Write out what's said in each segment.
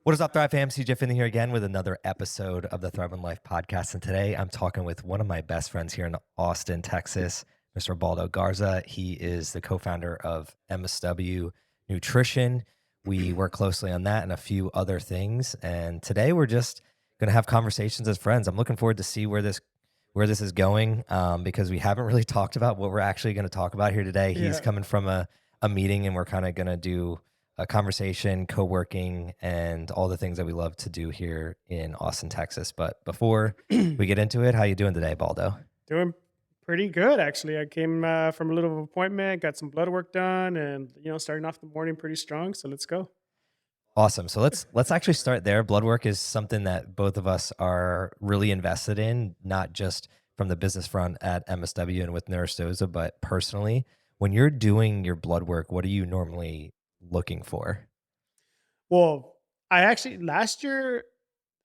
What is up, Thrive fam? CJ Finley here again with another episode of the Thrive on Life podcast. And today I'm talking with one of my best friends here in Austin, Texas, Mr. Baldo Garza. He is the co-founder of MSW Nutrition. We work closely on that and a few other things. And today we're just going to have conversations as friends. I'm looking forward to see where this is going because we haven't really talked about what we're actually going to talk about here today. He's Yeah. coming from a meeting, and we're kind of going to do a conversation, co-working, and all the things that we love to do here in Austin, Texas. But before we get into it, how you doing today, Baldo? Doing pretty good, actually. I came from a little appointment, got some blood work done, and starting off the morning pretty strong. So let's go. Awesome. So let's actually start there. Blood work is something that both of us are really invested in, not just from the business front at MSW and with Nurse Doza, but personally. When you're doing your blood work, what are you normally looking for? Well, I actually last year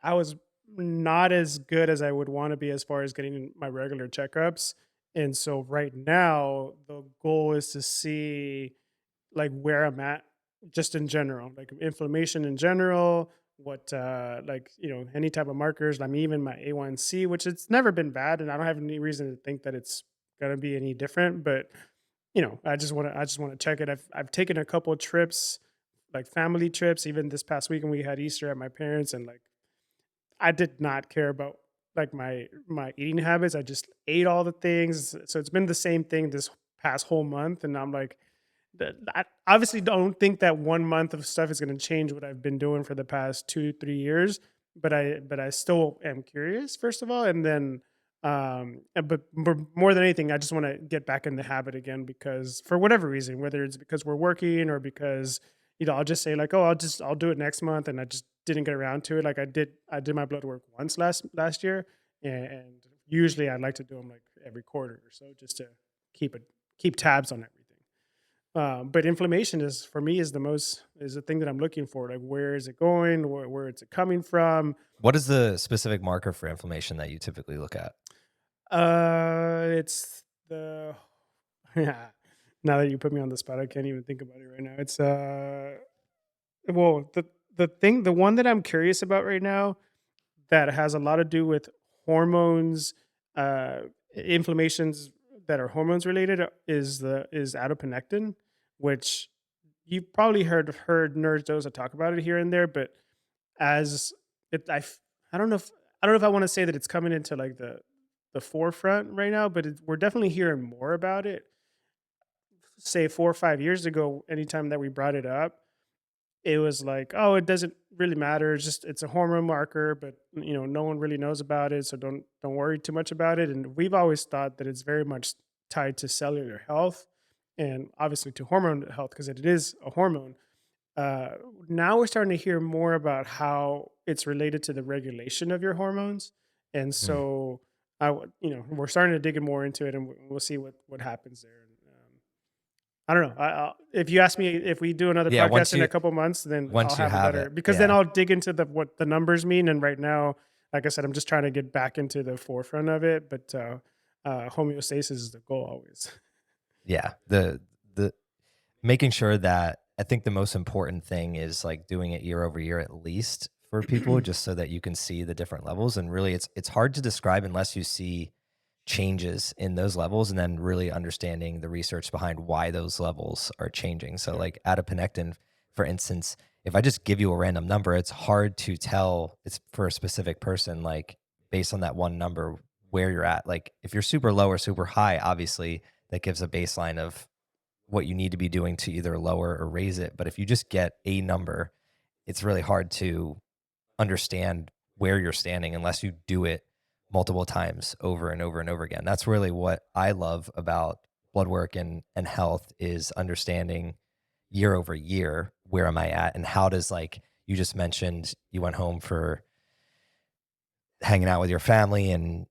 I was not as good as I would want to be as far as getting my regular checkups. And so right now the goal is to see like where I'm at just in general, like inflammation in general, what any type of markers, I mean even my A1C, which it's never been bad and I don't have any reason to think that it's gonna be any different, but I just want to check it. I've taken a couple of trips, like family trips, even this past weekend we had Easter at my parents and like I did not care about like my eating habits. I just ate all the things. So it's been the same thing this past whole month. And I'm like, I obviously don't think that 1 month of stuff is going to change what I've been doing for the past 2, 3 years. But I still am curious, first of all, and then but more than anything, I just want to get back in the habit again because for whatever reason, whether it's because we're working or because I'll just say like, oh, I'll do it next month, and I just didn't get around to it. Like I did my blood work once last year, and usually I like to do them like every quarter or so just to keep tabs on everything. But inflammation is for me is the thing that I'm looking for. Like where is it going? Where is it coming from? What is the specific marker for inflammation that you typically look at? It's the yeah. Now that you put me on the spot, I can't even think about it right now. It's well the one that I'm curious about right now that has a lot to do with hormones, inflammations that are hormones related is adiponectin, which you've probably heard nerds doza talk about it here and there, but as it I don't know if I want to say that it's coming into like the forefront right now, but we're definitely hearing more about it. Say 4 or 5 years ago, anytime that we brought it up, it was like, "Oh, it doesn't really matter. It's a hormone marker, but no one really knows about it, so don't worry too much about it." And we've always thought that it's very much tied to cellular health and obviously to hormone health because it is a hormone. Uh, Now we're starting to hear more about how it's related to the regulation of your hormones, and Mm. so we're starting to dig in more into it, and we'll see what happens there. I don't know. If you ask me if we do another Yeah, podcast in a couple months, then I'll once you have a have better it, because then yeah. I'll dig into what the numbers mean. And right now, like I said, I'm just trying to get back into the forefront of it. But homeostasis is the goal always. Yeah, the making sure that I think the most important thing is like doing it year over year at least for people, just so that you can see the different levels. And really, it's hard to describe unless you see changes in those levels and then really understanding the research behind why those levels are changing. So, Yeah. like adiponectin, for instance, if I just give you a random number, it's hard to tell it's for a specific person, like based on that one number where you're at. Like if you're super low or super high, obviously that gives a baseline of what you need to be doing to either lower or raise it. But if you just get a number, it's really hard to understand where you're standing unless you do it multiple times over and over and over again. That's really what I love about blood work and health is understanding year over year, where am I at and how does, like you just mentioned, you went home for hanging out with your family and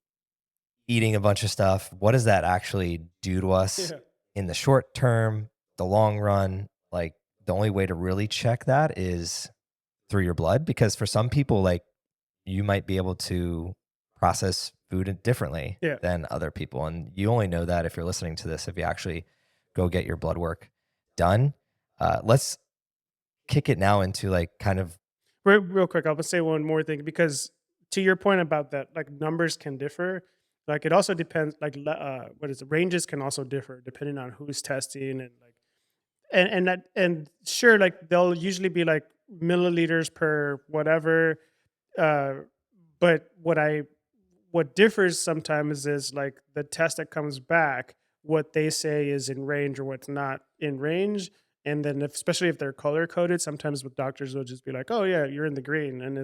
eating a bunch of stuff. What does that actually do to us Yeah. in the short term, the long run? Like the only way to really check that is through your blood, because for some people, like you might be able to process food differently Yeah. than other people. And you only know that if you're listening to this, if you actually go get your blood work done. Let's kick it now into like kind of Real quick, I'll say one more thing because to your point about that, like numbers can differ. Like it also depends. Like what is it? Ranges can also differ depending on who's testing and like and sure, like they'll usually be like milliliters per whatever. Uh, but what differs sometimes is like the test that comes back, what they say is in range or what's not in range. And then if, especially if they're color coded, sometimes with doctors will just be like, "Oh yeah, you're in the green," and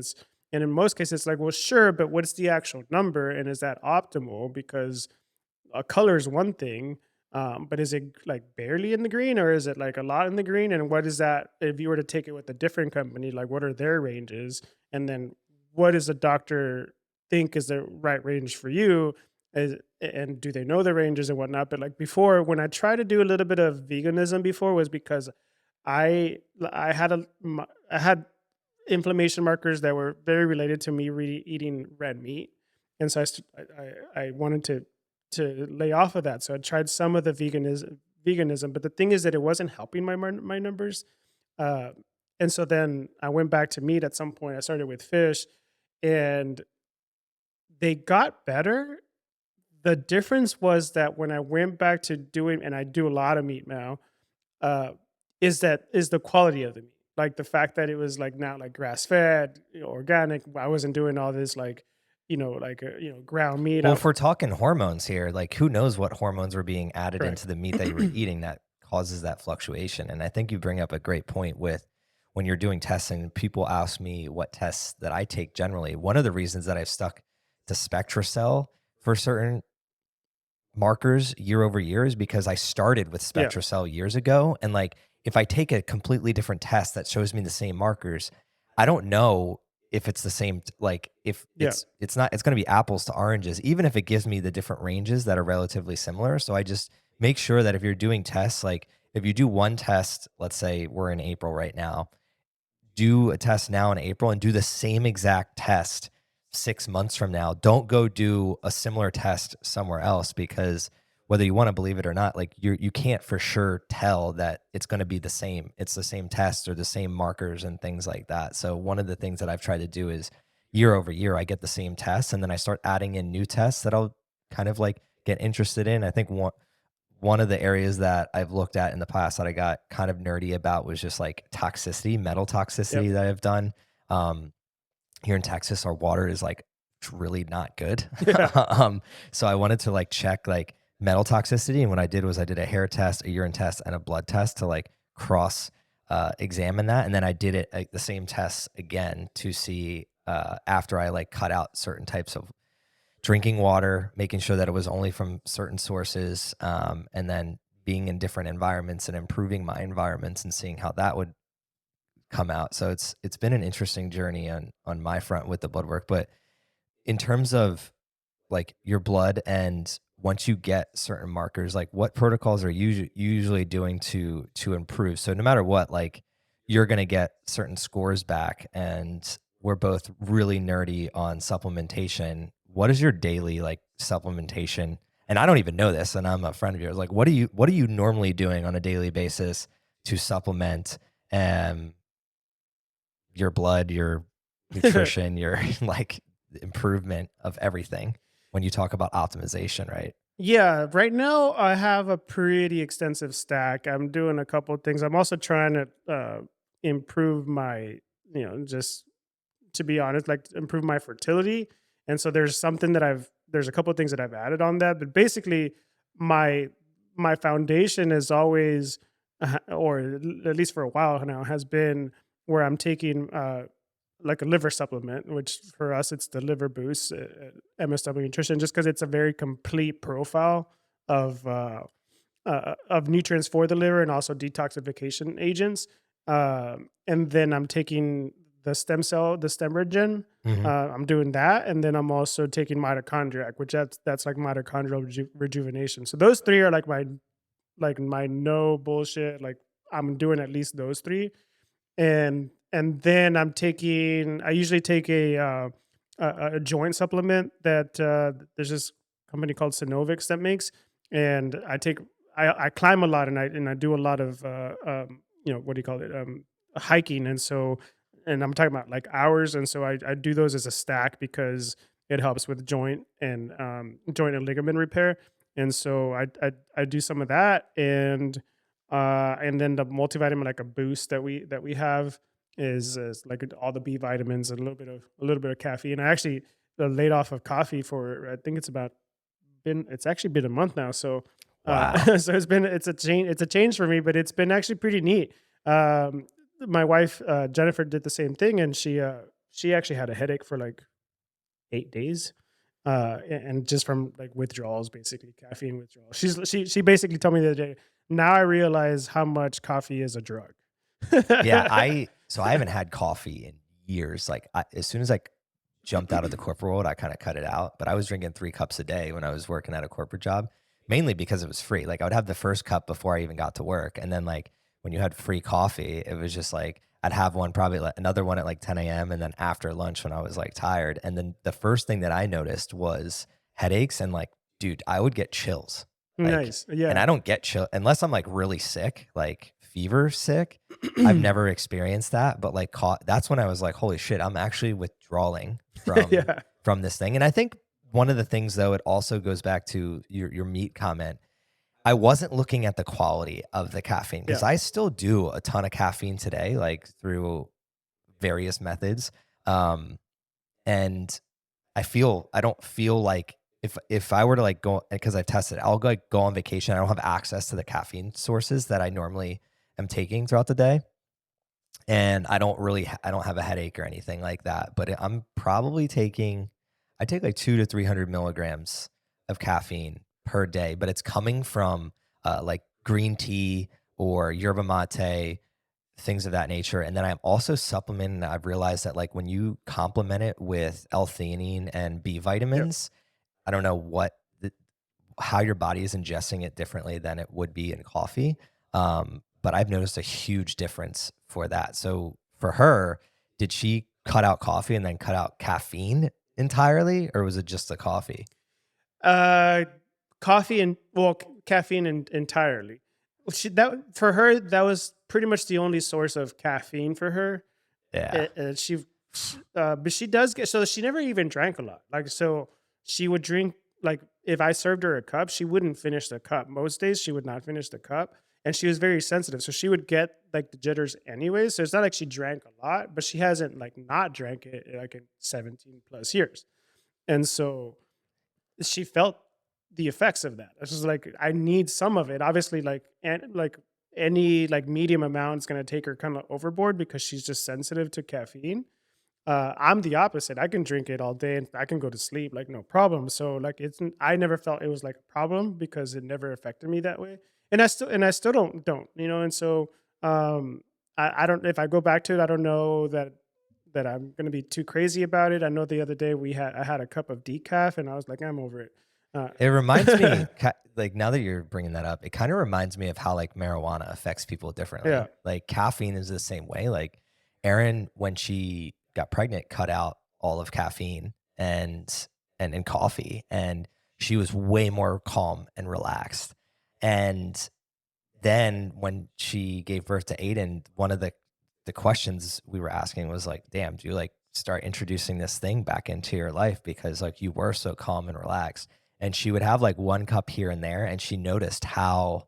in most cases it's like, "Well, sure, but what's the actual number and is that optimal?" Because a color is one thing, but is it like barely in the green or is it like a lot in the green? And what is that if you were to take it with a different company? Like, what are their ranges? And then what does a doctor think is the right range for you? And do they know the ranges and whatnot? But like before, when I tried to do a little bit of veganism before, was because I had I had inflammation markers that were very related to me eating red meat, and so I wanted to lay off of that. So I tried some of the veganism, but the thing is that it wasn't helping my numbers. Uh, and so then I went back to meat at some point. I started with fish, and they got better. The difference was that when I went back to doing, and I do a lot of meat now, uh, is the quality of the meat. Like the fact that it was like now like grass fed, organic. I wasn't doing all this like, ground meat. Well, if we're talking hormones here, like who knows what hormones were being added Correct. into the meat that you were eating that causes that fluctuation. And I think you bring up a great point with when you're doing testing, people ask me what tests that I take generally. One of the reasons that I've stuck to SpectraCell for certain markers year over year is because I started with Yeah. SpectraCell years ago. And like, if I take a completely different test that shows me the same markers, I don't know if it's the same, like if Yeah. it's not, it's going to be apples to oranges, even if it gives me the different ranges that are relatively similar. So I just make sure that if you're doing tests, like if you do one test, let's say we're in April right now, do a test now in April and do the same exact test 6 months from now. Don't go do a similar test somewhere else because whether you want to believe it or not, like you can't for sure tell that it's going to be the same. It's the same test or the same markers and things like that. So one of the things that I've tried to do is year over year, I get the same tests and then I start adding in new tests that I'll kind of like get interested in. I think one of the areas that I've looked at in the past that I got kind of nerdy about was just like toxicity, metal Yep. toxicity that I've done. Um, Here in Texas, our water is like really not good. Yeah. So I wanted to like check like metal toxicity. And what I did was I did a hair test, a urine test, and a blood test to like cross examine that. And then I did it the same tests again to see after I like cut out certain types of drinking water, making sure that it was only from certain sources, and then being in different environments and improving my environments and seeing how that would come out. So it's been an interesting journey on my front with the blood work. But in terms of like your blood and once you get certain markers, like what protocols are you usually doing to improve? So no matter what, like you're gonna get certain scores back, and we're both really nerdy on supplementation. What is your daily like supplementation? And I don't even know this, and I'm a friend of yours. Like, what are you normally doing on a daily basis to supplement um your blood, your nutrition, your like improvement of everything when you talk about optimization, right? Yeah, right now I have a pretty extensive stack. I'm doing a couple of things. I'm also trying to improve my, just to be honest, like improve my fertility. And so there's a couple of things that I've added on that, but basically my my foundation is always or at least for a while now has been where I'm taking like a liver supplement, which for us it's the liver boost, MSW Nutrition, just because it's a very complete profile of of nutrients for the liver and also detoxification agents. And then I'm taking the Stemregen. Hmm. I'm doing that, and then I'm also taking mitochondriac, which that's like mitochondrial rejuvenation. So those three are like my no bullshit. Like I'm doing at least those three, and then I usually take a joint supplement that there's this company called Synovix that makes, and I climb a lot and I do a lot of what do you call it, hiking, and so and I'm talking about like hours. And so I do those as a stack because it helps with joint and ligament repair. And so I do some of that, and then the multivitamin, like a boost that we have, is like all the B vitamins and a little bit of caffeine. I actually laid off of coffee for, I think it's actually been a month now. So Wow. so it's a change for me, but it's been actually pretty neat. Um, my wife Jennifer did the same thing, and she actually had a headache for like 8 days. And just from like withdrawals, basically caffeine withdrawals. She basically told me the other day. Now I realize how much coffee is a drug. Yeah, I haven't had coffee in years. Like as soon as I jumped out of the corporate world, I kind of cut it out. But I was drinking 3 cups a day when I was working at a corporate job, mainly because it was free. Like I would have the first cup before I even got to work, and then like when you had free coffee, it was just like I'd have one, probably like another one at like 10 a.m. and then after lunch when I was like tired. And then the first thing that I noticed was headaches, and like, dude, I would get chills. Like, Nice, and yeah. I don't get chill unless I'm like really sick, like fever sick. I've never experienced that, but like that's when I was like, holy shit, I'm actually withdrawing Yeah, from this thing. And I think one of the things though, it also goes back to your meat comment. I wasn't looking at the quality of the caffeine because yeah, I still do a ton of caffeine today, like through various methods. Um, and I don't feel like if I were to like go, because I've tested, I'll like go on vacation. I don't have access to the caffeine sources that I normally am taking throughout the day, and I don't have a headache or anything like that. But I'm probably taking, I take like 200 to 300 milligrams of caffeine per day, but it's coming from like green tea or yerba mate, things of that nature. And then I'm also supplementing. I've realized that like when you complement it with L-theanine and B yep. vitamins, I don't know how your body is ingesting it differently than it would be in coffee. But I've noticed a huge difference for that. So for her, did she cut out coffee and then cut out caffeine entirely, or was it just the coffee? Uh, Coffee and caffeine entirely. Well, that for her, that was pretty much the only source of caffeine for her. Yeah. But she does get, so she never even drank a lot. Like, so she would drink, like, if I served her a cup, she wouldn't finish the cup. Most days she would not finish the cup. And she was very sensitive. So she would get like the jitters anyway. So it's not like she drank a lot, but she hasn't like not drank it like in 17 plus years. And so she felt the effects of that. It's just like, I need some of it. Obviously, like, and like any like medium amount is going to take her kind of overboard because she's just sensitive to caffeine. I'm the opposite. I can drink it all day and I can go to sleep like no problem. So like I never felt it was like a problem because it never affected me that way. And I still don't, you know. And so I don't, if I go back to it, I don't know that I'm gonna be too crazy about it. I know the other day I had a cup of decaf and I was like, I'm over it. It reminds Uh, me, like now that you're bringing that up, it kind of reminds me of how like marijuana affects people yeah, differently. Like caffeine is the same way. Like Erin, when she got pregnant, cut out all of caffeine and coffee, and she was way more calm and relaxed. And then when she gave birth to Aiden, one of the questions we were asking was like, "Damn, do you like start introducing this thing back into your life because like you were so calm and relaxed?" And she would have like 1 cup here and there, and she noticed how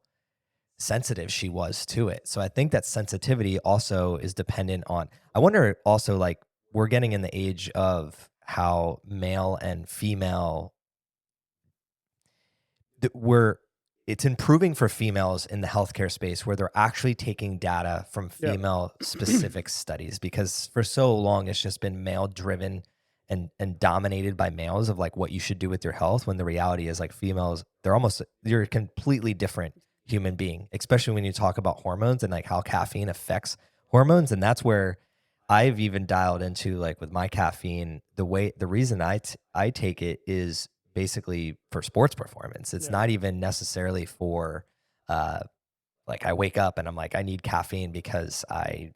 sensitive she was to it. So I think that sensitivity also is dependent on. I wonder also like we're getting in the age of how male and female we're it's improving for females in the healthcare space where they're actually taking data from yeah, female specific studies, because for so long it's just been male driven and dominated by males of like what you should do with your health, when the reality is like females, you're a completely different human being, especially when you talk about hormones and like how caffeine affects hormones. And that's where I've even dialed into like with my caffeine, the reason I take it is basically for sports performance. It's yeah, not even necessarily for uh like I wake up and I'm like I need caffeine because I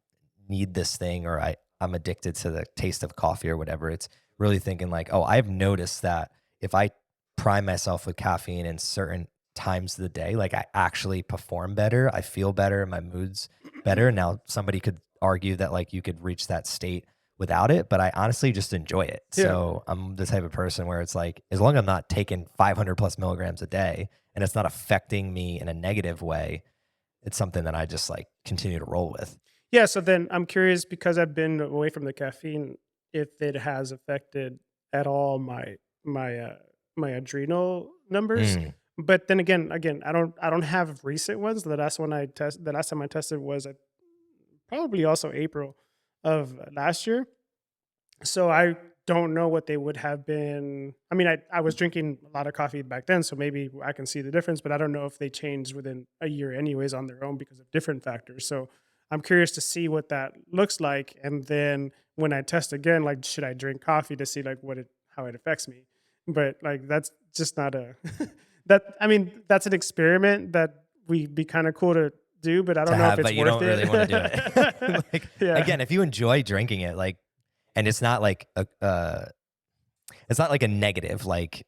need this thing, or I'm addicted to the taste of coffee or whatever. It's really thinking like, oh, I've noticed that if I prime myself with caffeine in certain times of the day, like I actually perform better, I feel better, my mood's better. Now somebody could argue that like you could reach that state without it, but I honestly just enjoy it. Yeah. So I'm the type of person where it's like, as long as I'm not taking 500 plus milligrams a day and it's not affecting me in a negative way, it's something that I just like continue to roll with. Yeah, so then I'm curious because I've been away from the caffeine, if it has affected at all my adrenal numbers. But then again, I don't have recent ones. The last time I tested was probably also April of last year. So I don't know what they would have been. I mean, I was drinking a lot of coffee back then, so maybe I can see the difference, but I don't know if they changed within a year anyways on their own because of different factors. So I'm curious to see what that looks like. And then when I test again, like should I drink coffee to see like how it affects me? But like that's just not a I mean, that's an experiment that would be kind of cool to do, but I To don't know if have, it's but you worth don't really want to do it. it. Like, Yeah. again, if you enjoy drinking it, like, and it's not like a negative, like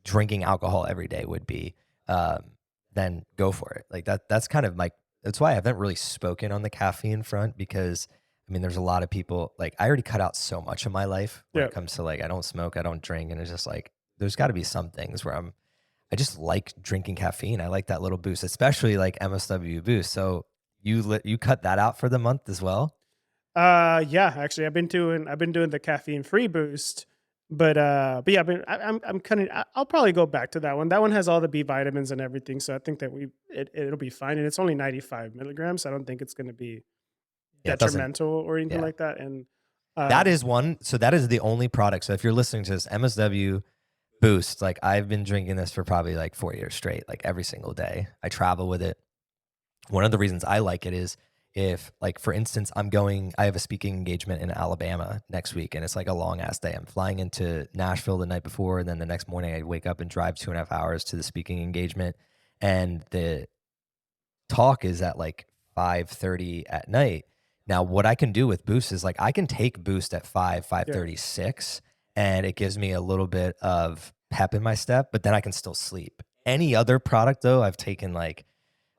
drinking alcohol every day would be, um, then go for it. Like that's kind of that's why I haven't really spoken on the caffeine front because I mean, there's a lot of people like I already cut out so much of my life when Yeah. it comes to like I don't smoke, I don't drink, and it's just like there's got to be some things where I just like drinking caffeine. I like that little boost, especially like MSW boost. So you cut that out for the month as well? Yeah, actually, I've been doing the caffeine free boost, but yeah, I'm kind of I'll probably go back to that one. That one has all the B vitamins and everything, so I think that it'll be fine, and it's only 95 milligrams. So I don't think it's going to be Yeah, it doesn't. detrimental or anything Yeah. like that. And That um, is one. So that is the only product. So if you're listening to this MSW boost, like I've been drinking this for probably like 4 years straight, like every single day. I travel with it. One of the reasons I like it is if, like, for instance, I have a speaking engagement in Alabama next week, and it's like a long ass day. I'm flying into Nashville the night before, and then the next morning I wake up and drive 2.5 hours to the speaking engagement. And the talk is at like 5:30 at night. Now, what I can do with Boost is like I can take Boost at yeah, 5:36, and it gives me a little bit of pep in my step, but then I can still sleep. Any other product though, I've taken like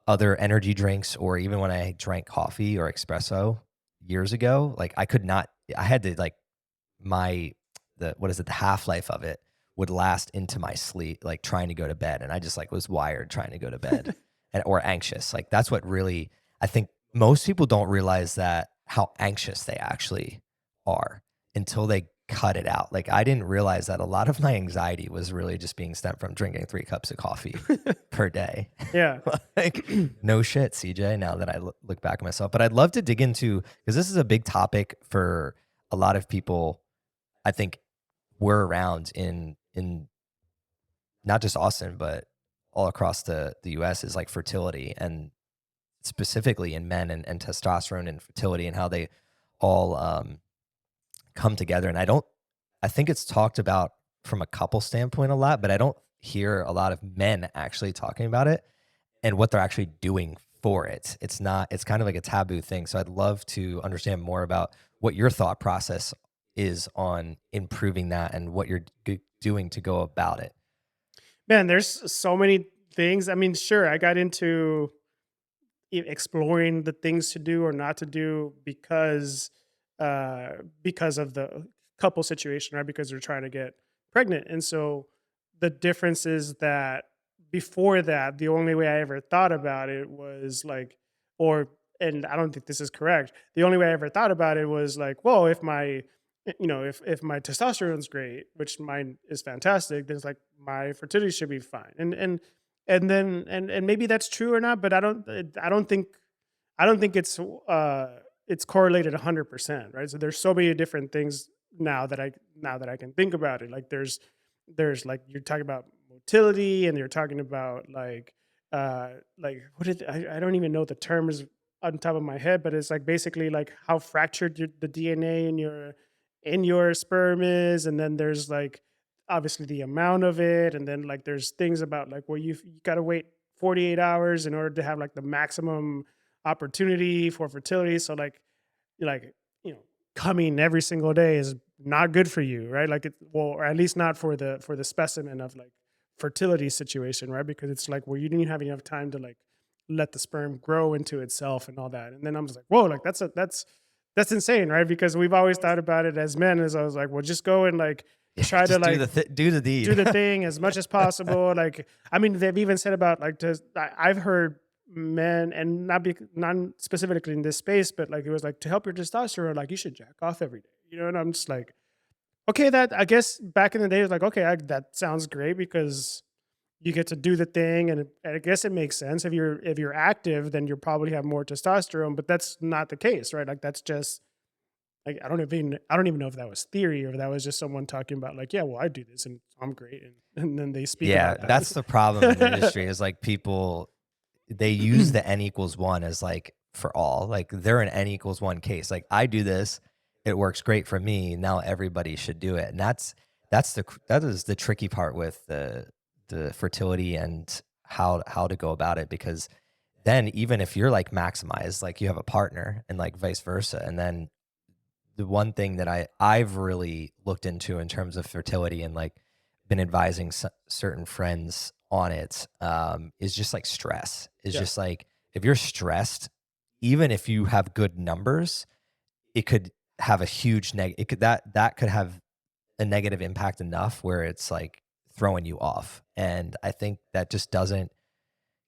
other energy drinks or even when I drank coffee or espresso years ago, like I could not I had to like my the what is it, the half-life of it would last into my sleep, like trying to go to bed. And I just like was wired trying to go to bed and or anxious. Like that's what really I think most people don't realize that how anxious they actually are until they cut it out. Like I didn't realize that a lot of my anxiety was really just being stemmed from drinking 3 cups of coffee per day. yeah. Like, no shit, CJ, now that I look back at myself. But I'd love to dig into, because this is a big topic for a lot of people. I think we're around in not just Austin, but all across the US is like fertility and specifically in men and testosterone and fertility and how they all come together. And I think it's talked about from a couple standpoint a lot, but I don't hear a lot of men actually talking about it and what they're actually doing for it. It's kind of like a taboo thing. So I'd love to understand more about what your thought process is on improving that and what you're doing to go about it. Man, there's so many things. I mean, sure, I got into exploring the things to do or not to do because of the couple situation, right? Because they're trying to get pregnant. And so the difference is that before that, the only way I ever thought about it was like, or and I don't think this is correct. The only way I ever thought about it was like, well, if my if my testosterone's great, which mine is fantastic, then it's like my fertility should be fine. And maybe that's true or not, but I don't think it's correlated 100%, right? So there's so many different things now that I can think about it. Like there's like you're talking about motility, and you're talking about like what did I don't even know the terms on top of my head, but it's like basically like how fractured the DNA in your sperm is, and then there's like obviously the amount of it, and then like there's things about like well you got to wait 48 hours in order to have like the maximum opportunity for fertility. So like coming every single day is not good for you, right? Like or at least not for the specimen of like fertility situation, right? Because it's like well you didn't have enough time to like let the sperm grow into itself and all that. And then I'm just like whoa, like That's insane, right? Because we've always thought about it as men as I was like, well, just go and like Yeah, try to just like do the do deed. the thing as much as possible. Like, I mean, they've even said about like I've heard men and not specifically in this space, but like it was like to help your testosterone, like you should jack off every day, you know? And I'm just like, okay, that I guess back in the day it was like, okay, that sounds great because you get to do the thing, and I guess it makes sense. If you're active, then you'll probably have more testosterone, but that's not the case, right? Like that's just like I don't even know if that was theory or that was just someone talking about like, yeah, well, I do this and I'm great, and then they speak Yeah, about that's the problem in the that. industry is like people they use the N equals 1 as like for all. Like they're an N equals 1 case. Like I do this, it works great for me. Now everybody should do it. And that is the tricky part with the fertility and how to go about it because then even if you're like maximized, like you have a partner and like vice versa. And then the one thing that I've really looked into in terms of fertility and like been advising certain friends on it is just like stress. Is Yeah, just like if you're stressed, even if you have good numbers, it could have a huge it could that could have a negative impact enough where it's like throwing you off. And I think that just doesn't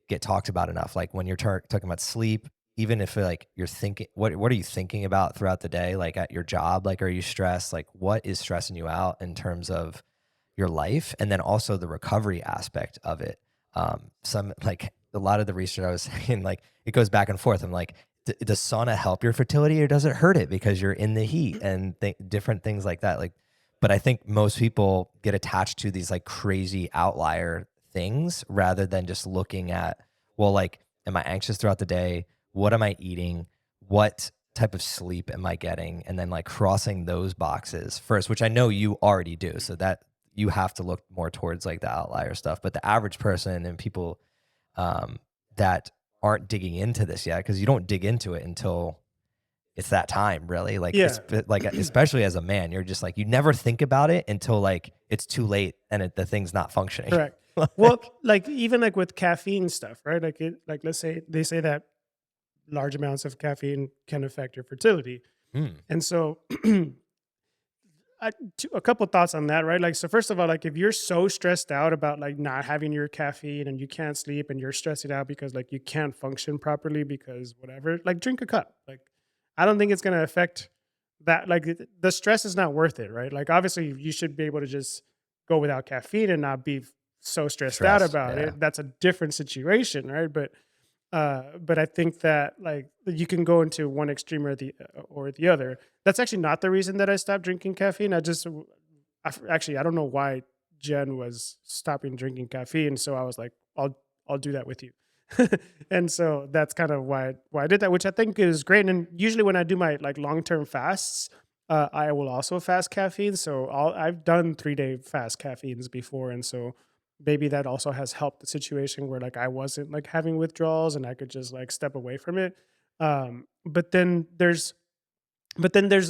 get talked about enough. Like when you're talking about sleep, even if like you're thinking, what are you thinking about throughout the day? Like at your job, like are you stressed? Like what is stressing you out in terms of your life, and then also the recovery aspect of it. Some like a lot of the research I was saying, like it goes back and forth. I'm like, does sauna help your fertility or does it hurt it because you're in the heat and different things like that? Like, but I think most people get attached to these like crazy outlier things rather than just looking at, well, like, am I anxious throughout the day? What am I eating? What type of sleep am I getting? And then like crossing those boxes first, which I know you already do. So that you have to look more towards like the outlier stuff. But the average person and people that aren't digging into this yet, because you don't dig into it until it's that time, really. Like yeah, like especially as a man, you're just like you never think about it until like it's too late and the thing's not functioning. correct. Well, Like, like even like with caffeine stuff, right? Like let's say they say that large amounts of caffeine can affect your fertility, hmm, and so a couple thoughts on that, right? Like, so first of all, like if you're so stressed out about like not having your caffeine and you can't sleep and you're stressing out because like you can't function properly because whatever, like drink a cup. Like, I don't think it's gonna affect that. Like the stress is not worth it, right? Like obviously you should be able to just go without caffeine and not be so stressed out stress. about Yeah. it. That's a different situation, right? But I think that like you can go into one extreme or the other. That's actually not the reason that I stopped drinking caffeine. Actually I don't know why Jen was stopping drinking caffeine, so I was like, I'll do that with you. And so that's kind of why I did that, which I think is great. And usually when I do my like long-term fasts, I will also fast caffeine. So I've done 3-day fast caffeines before, and so maybe that also has helped the situation where like I wasn't like having withdrawals and I could just like step away from it. But then there's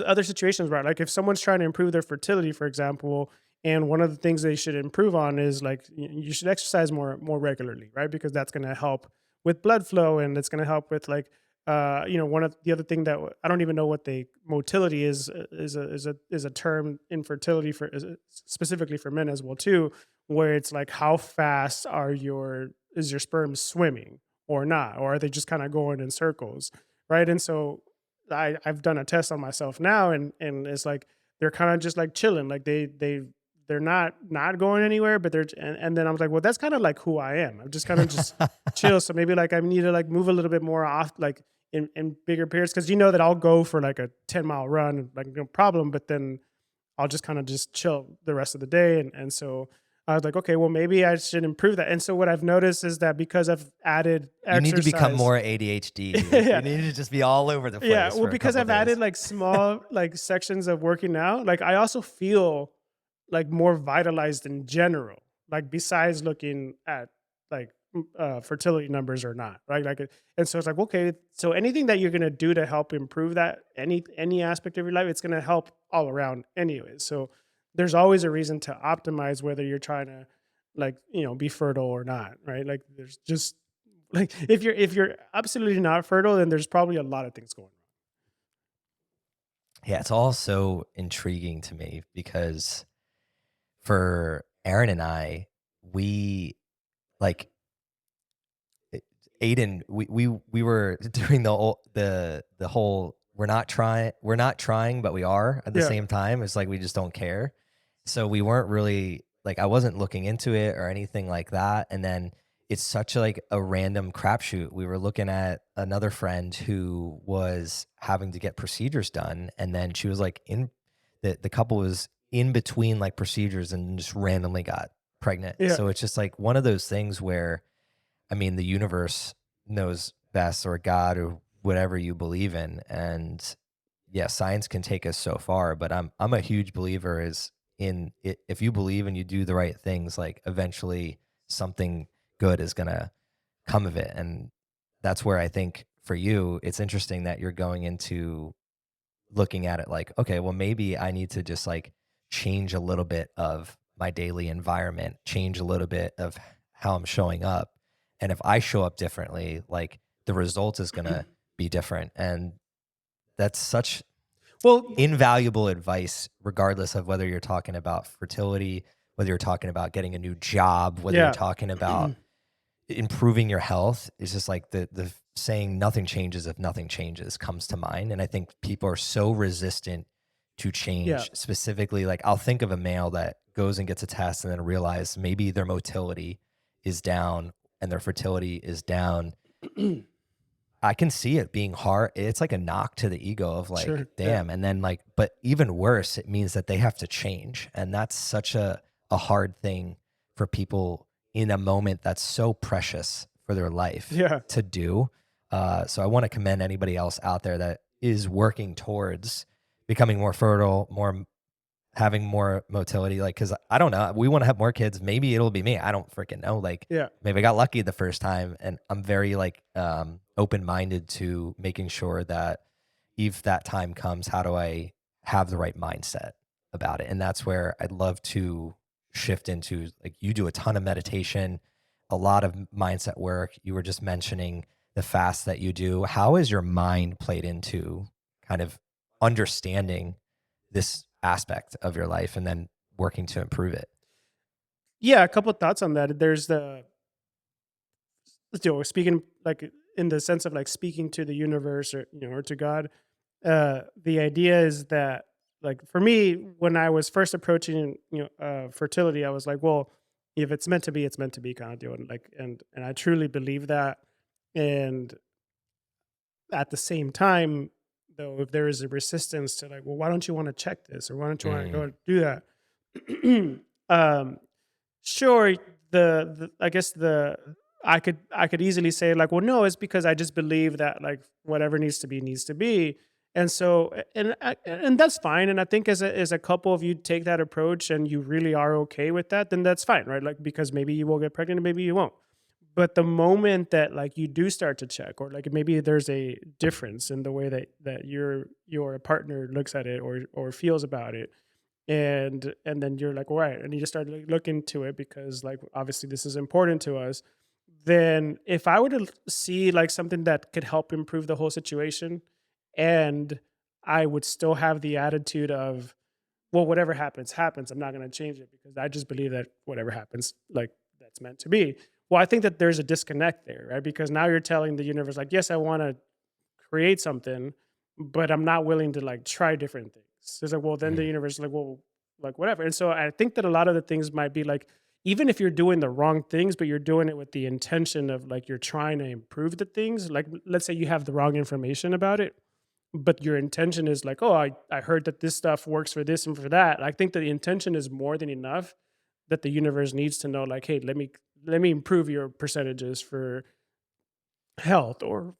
other situations where like if someone's trying to improve their fertility, for example, and one of the things they should improve on is like you should exercise more regularly, right? Because that's going to help with blood flow and it's going to help with like one of the other thing that I don't even know what the motility is a term in fertility for specifically for men as well too, where it's like how fast is your sperm swimming or not, or are they just kind of going in circles, right? And so I've done a test on myself now, and it's like they're kind of just like chilling, like they're not going anywhere, but and then I was like, well, that's kind of like who I am. I'm just kind of just chill. So maybe like I need to like move a little bit more off, like in bigger periods, because you know that I'll go for like a 10-mile run, like no problem, but then I'll just kind of just chill the rest of the day, and so. I was like, okay, well, maybe I should improve that. And so what I've noticed is that because I've added You need to become exercise, more ADHD, dude. You yeah, need to just be all over the yeah, place well, for a because couple I've added days. like small like sections of working out, like I also feel like more vitalized in general, like besides looking at like fertility numbers or not, right? And so it's like, okay, so anything that you're gonna do to help improve that any aspect of your life, it's gonna help all around anyways. So there's always a reason to optimize whether you're trying to like, be fertile or not, right? Like there's just like if you're absolutely not fertile, then there's probably a lot of things going on. Yeah, it's all so intriguing to me because for Aaron and I, we like it- Aiden, we were doing the whole we're not trying, but we are at the Yeah. same time. It's like we just don't care. So we weren't really like I wasn't looking into it or anything like that. And then it's such like a random crapshoot. We were looking at another friend who was having to get procedures done, and then she was like in the couple was in between like procedures and just randomly got pregnant. Yeah. So it's just like one of those things where I mean, the universe knows best or God or whatever you believe in. And yeah, science can take us so far, but I'm a huge believer is in it, if you believe and you do the right things, like eventually something good is going to come of it. And that's where I think for you, it's interesting that you're going into looking at it like, okay, well, maybe I need to just like change a little bit of my daily environment, change a little bit of how I'm showing up. And if I show up differently, like the result is going to be different. And that's such Well, invaluable advice, regardless of whether you're talking about fertility, whether you're talking about getting a new job, whether you're yeah. talking about improving your health. Is just like the saying nothing changes if nothing changes comes to mind. And I think people are so resistant to Yeah. change. Specifically, like I'll think of a male that goes and gets a test and then realize maybe their motility is down and their fertility is down. I can see it being hard. It's like a knock to the ego of like, Sure. Yeah. damn. And then like, but even worse, it means that they have to change. And that's such a hard thing for people in a moment that's so precious for their life Yeah. to do. So I want to commend anybody else out there that is working towards becoming more fertile, more having more motility, like, cause I don't know, we want to have more kids. Maybe it'll be me. I don't freaking know. Like Yeah. maybe I got lucky the first time and I'm very like, open-minded to making sure that if that time comes, how do I have the right mindset about it? And that's where I'd love to shift into like, you do a ton of meditation, a lot of mindset work. You were just mentioning the fast that you do. How is your mind played into kind of understanding this aspect of your life and then working to improve it? Yeah. A couple of thoughts on that. There's the, speaking like in the sense of like speaking to the universe or, or to God. The idea is that like for me, when I was first approaching, fertility, I was like, well, if it's meant to be, it's meant to be kind of deal. And like, and I truly believe that. And at the same time, though, if there is a resistance to like, well, why don't you want to check this or why don't you want to Mm, go do that? um, sure, the I guess the I could easily say like, well, no, it's because I just believe that like whatever needs to be. And so and that's fine. And I think as a couple, if you take that approach and you really are okay with that, then that's fine, right? Like because maybe you will get pregnant and maybe you won't. But the moment that like you do start to check, or like maybe there's a difference in the way that your partner looks at it or feels about it, and then you're like, all right, and you just start like look into it because like obviously this is important to us. Then if I were to see like something that could help improve the whole situation, and I would still have the attitude of, well, whatever happens, happens. I'm not going to change it because I just believe that whatever happens, like that's meant to be. Well, I think that there's a disconnect there, right? Because now you're telling the universe, like, yes, I want to create something, but I'm not willing to like try different things. So it's like, well, then the mm, universe is like, well, like whatever. And so I think that a lot of the things might be like, even if you're doing the wrong things, but you're doing it with the intention of like you're trying to improve the things. Like, let's say you have the wrong information about it, but your intention is like, oh, I heard that this stuff works for this and for that. I think that the intention is more than enough that the universe needs to know, like, hey, let me improve your percentages for health or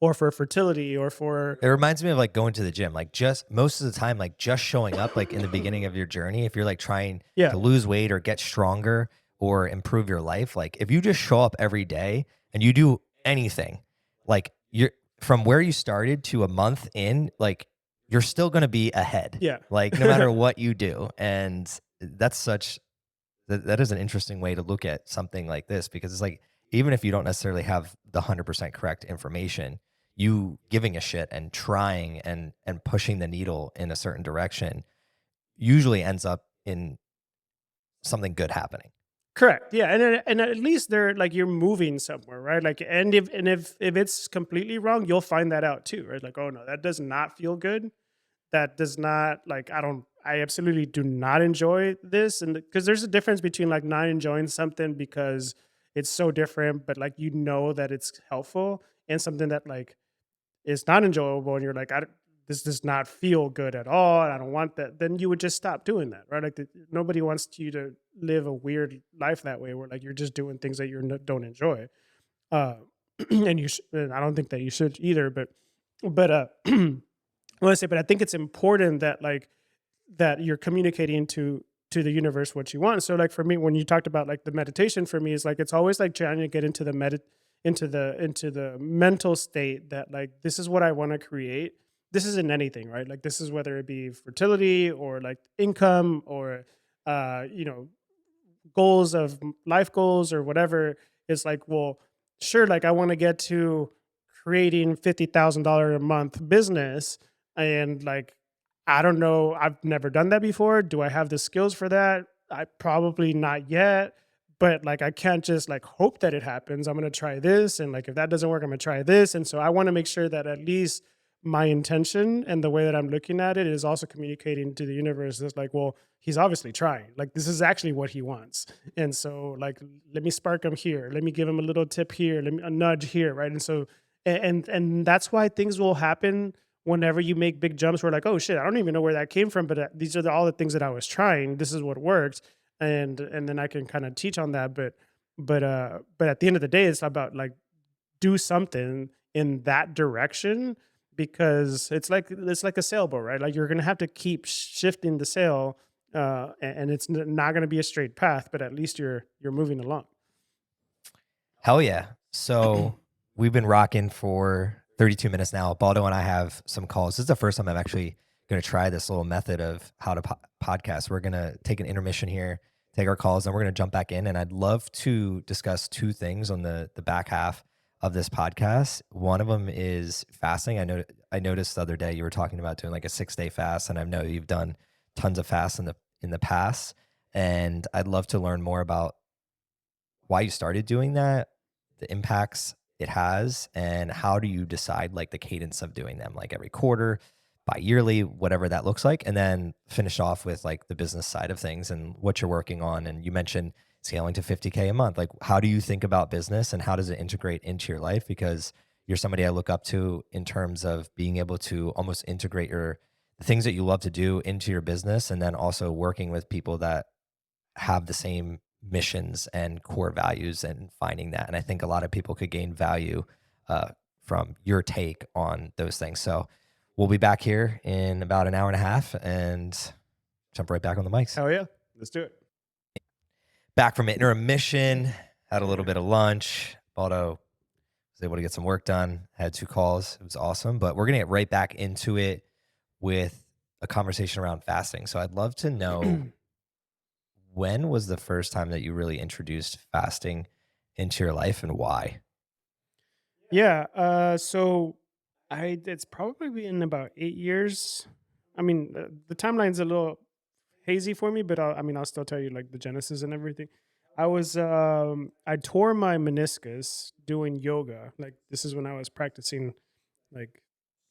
or for fertility or for it reminds me of like going to the gym, like just most of the time, like just showing up, like in the beginning of your journey, if you're like trying yeah, to lose weight or get stronger or improve your life, like if you just show up every day and you do anything, like you're from where you started to a month in, like you're still going to be ahead, yeah. like no matter what you do. And that's such that is an interesting way to look at something like this because it's like even if you don't necessarily have the 100% correct information, you giving a shit and trying and pushing the needle in a certain direction usually ends up in something good happening. Correct. Yeah, and at least they're like you're moving somewhere, right? Like, and if it's completely wrong, you'll find that out too, right? Like, oh no, that does not feel good. That does not like I absolutely do not enjoy this, and because there's a difference between like not enjoying something because it's so different, but like you know that it's helpful, and something that like is not enjoyable, and you're like, this does not feel good at all, and I don't want that. Then you would just stop doing that, right? Like nobody wants you to live a weird life that way, where like you're just doing things that don't enjoy. Uh, and I don't think that you should either. But I want to say, but I think it's important that like that you're communicating to the universe what you want. So like for me, when you talked about like the meditation, for me is like it's always like trying to get into the mental state that like this is what I want to create. This isn't anything, right? Like this is whether it be fertility or like income or you know, goals of life goals or whatever. It's like, well, sure, like I want to get to creating $50,000 a month business, and like I don't know, I've never done that before. Do I have the skills for that? I probably not yet, but like I can't just like hope that it happens. I'm gonna try this, and like if that doesn't work, I'm gonna try this. And so I want to make sure that at least my intention and the way that I'm looking at it is also communicating to the universe that's like, well, he's obviously trying. Like this is actually what he wants. And so like let me spark him here. Let me give him a little tip here. Let me a nudge here. Right. And so and that's why things will happen whenever you make big jumps. We're like, oh shit, I don't even know where that came from, but these are all the things that I was trying. This is what worked, and then I can kind of teach on that. But at the end of the day, it's about like do something in that direction, because it's like a sailboat, right? Like you're gonna have to keep shifting the sail, and it's not gonna be a straight path, but at least you're moving along. Hell yeah. So we've been rocking for 32 minutes now. Baldo and I have some calls. This is the first time I'm actually going to try this little method of how to podcast. We're going to take an intermission here, take our calls, and we're going to jump back in. And I'd love to discuss two things on the back half of this podcast. One of them is fasting. I noticed the other day you were talking about doing like a 6-day fast, and I know you've done tons of fasts in the past. And I'd love to learn more about why you started doing that, the impacts it has, and how do you decide like the cadence of doing them, like every quarter, bi-yearly, whatever that looks like, and then finish off with like the business side of things and what you're working on. And you mentioned scaling to 50K a month. Like, how do you think about business and how does it integrate into your life? Because you're somebody I look up to in terms of being able to almost integrate the things that you love to do into your business, and then also working with people that have the same missions and core values and finding that. And I think a lot of people could gain value uh, from your take on those things. So we'll be back here in about an hour and a half and jump right back on the mics. Hell yeah, let's do it. Back from intermission, had a little bit of lunch. Baldo was able to get some work done, had 2 calls. It was awesome. But we're going to get right back into it with a conversation around fasting. So I'd love to know, when was the first time that you really introduced fasting into your life and why? Yeah, so I it's probably been about 8 years. I mean, the timeline's a little hazy for me, but I mean, I'll still tell you like the genesis and everything. I tore my meniscus doing yoga. Like this is when I was practicing like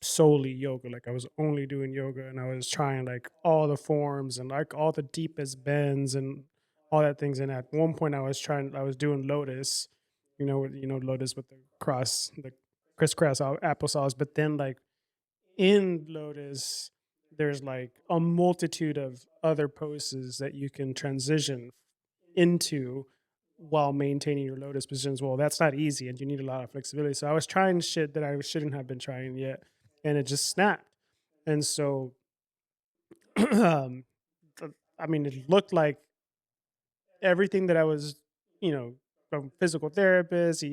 solely yoga. Like I was only doing yoga, and I was trying like all the forms and like all the deepest bends and all that things. And at one point I was doing lotus, lotus with the cross, the crisscross applesauce. But then like in lotus, there's like a multitude of other poses that you can transition into while maintaining your lotus positions. Well, that's not easy, and you need a lot of flexibility. So I was trying shit that I shouldn't have been trying yet, and it just snapped. And so, um, I mean, it looked like everything that I was, from physical therapist,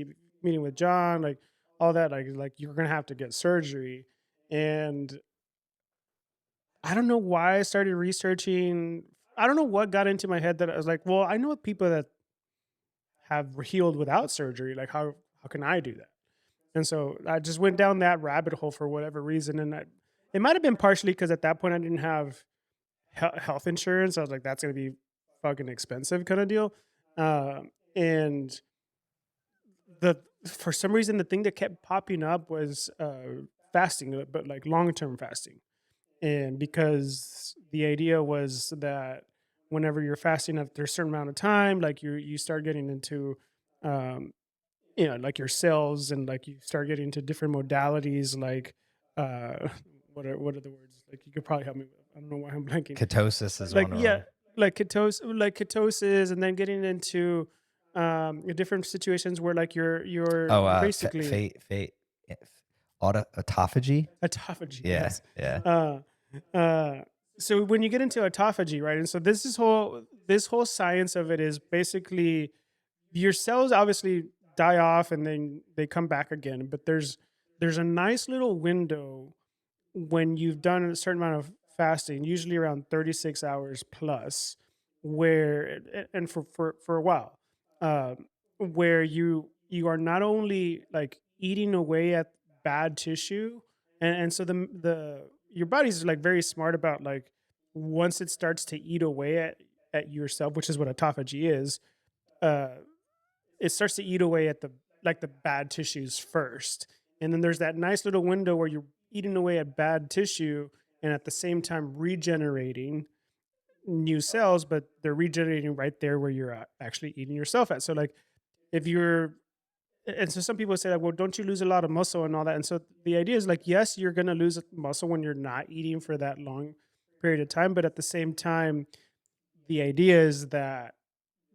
meeting with John, like all that, like you're gonna have to get surgery. And I don't know why I started researching. I don't know what got into my head that I was like, well, I know people that have healed without surgery. Like how can I do that? And so I just went down that rabbit hole for whatever reason. And it might have been partially because at that point I didn't have health insurance. I was like, that's going to be fucking expensive kind of deal. And the for some reason, the thing that kept popping up was fasting, but like long term fasting. And because the idea was that whenever you're fasting after a certain amount of time, like you start getting into um, like your cells, and like you start getting into different modalities, like uh, what are the words? Like you could probably help me with. I don't know why I'm blanking. Ketosis is Like one of yeah, them. like ketosis, and then getting into different situations where like Oh, you're basically autophagy. autophagy. Yeah, Yes. yeah. Uh, uh, so when you get into autophagy, right, and so this whole science of it is basically your cells obviously die off and then they come back again, but there's a nice little window when you've done a certain amount of fasting, usually around 36 hours plus, where and for a while, where you are not only like eating away at bad tissue, and so the your body's like very smart about like once it starts to eat away at yourself, which is what autophagy is. uh it starts to eat away at the bad tissues first. And then there's that nice little window where you're eating away at bad tissue and at the same time regenerating new cells, but they're regenerating right there where you're actually eating yourself at. So like if you're and so some people say like, well, don't you lose a lot of muscle and all that? And so the idea is like, yes, you're gonna lose muscle when you're not eating for that long period of time, but at the same time, the idea is that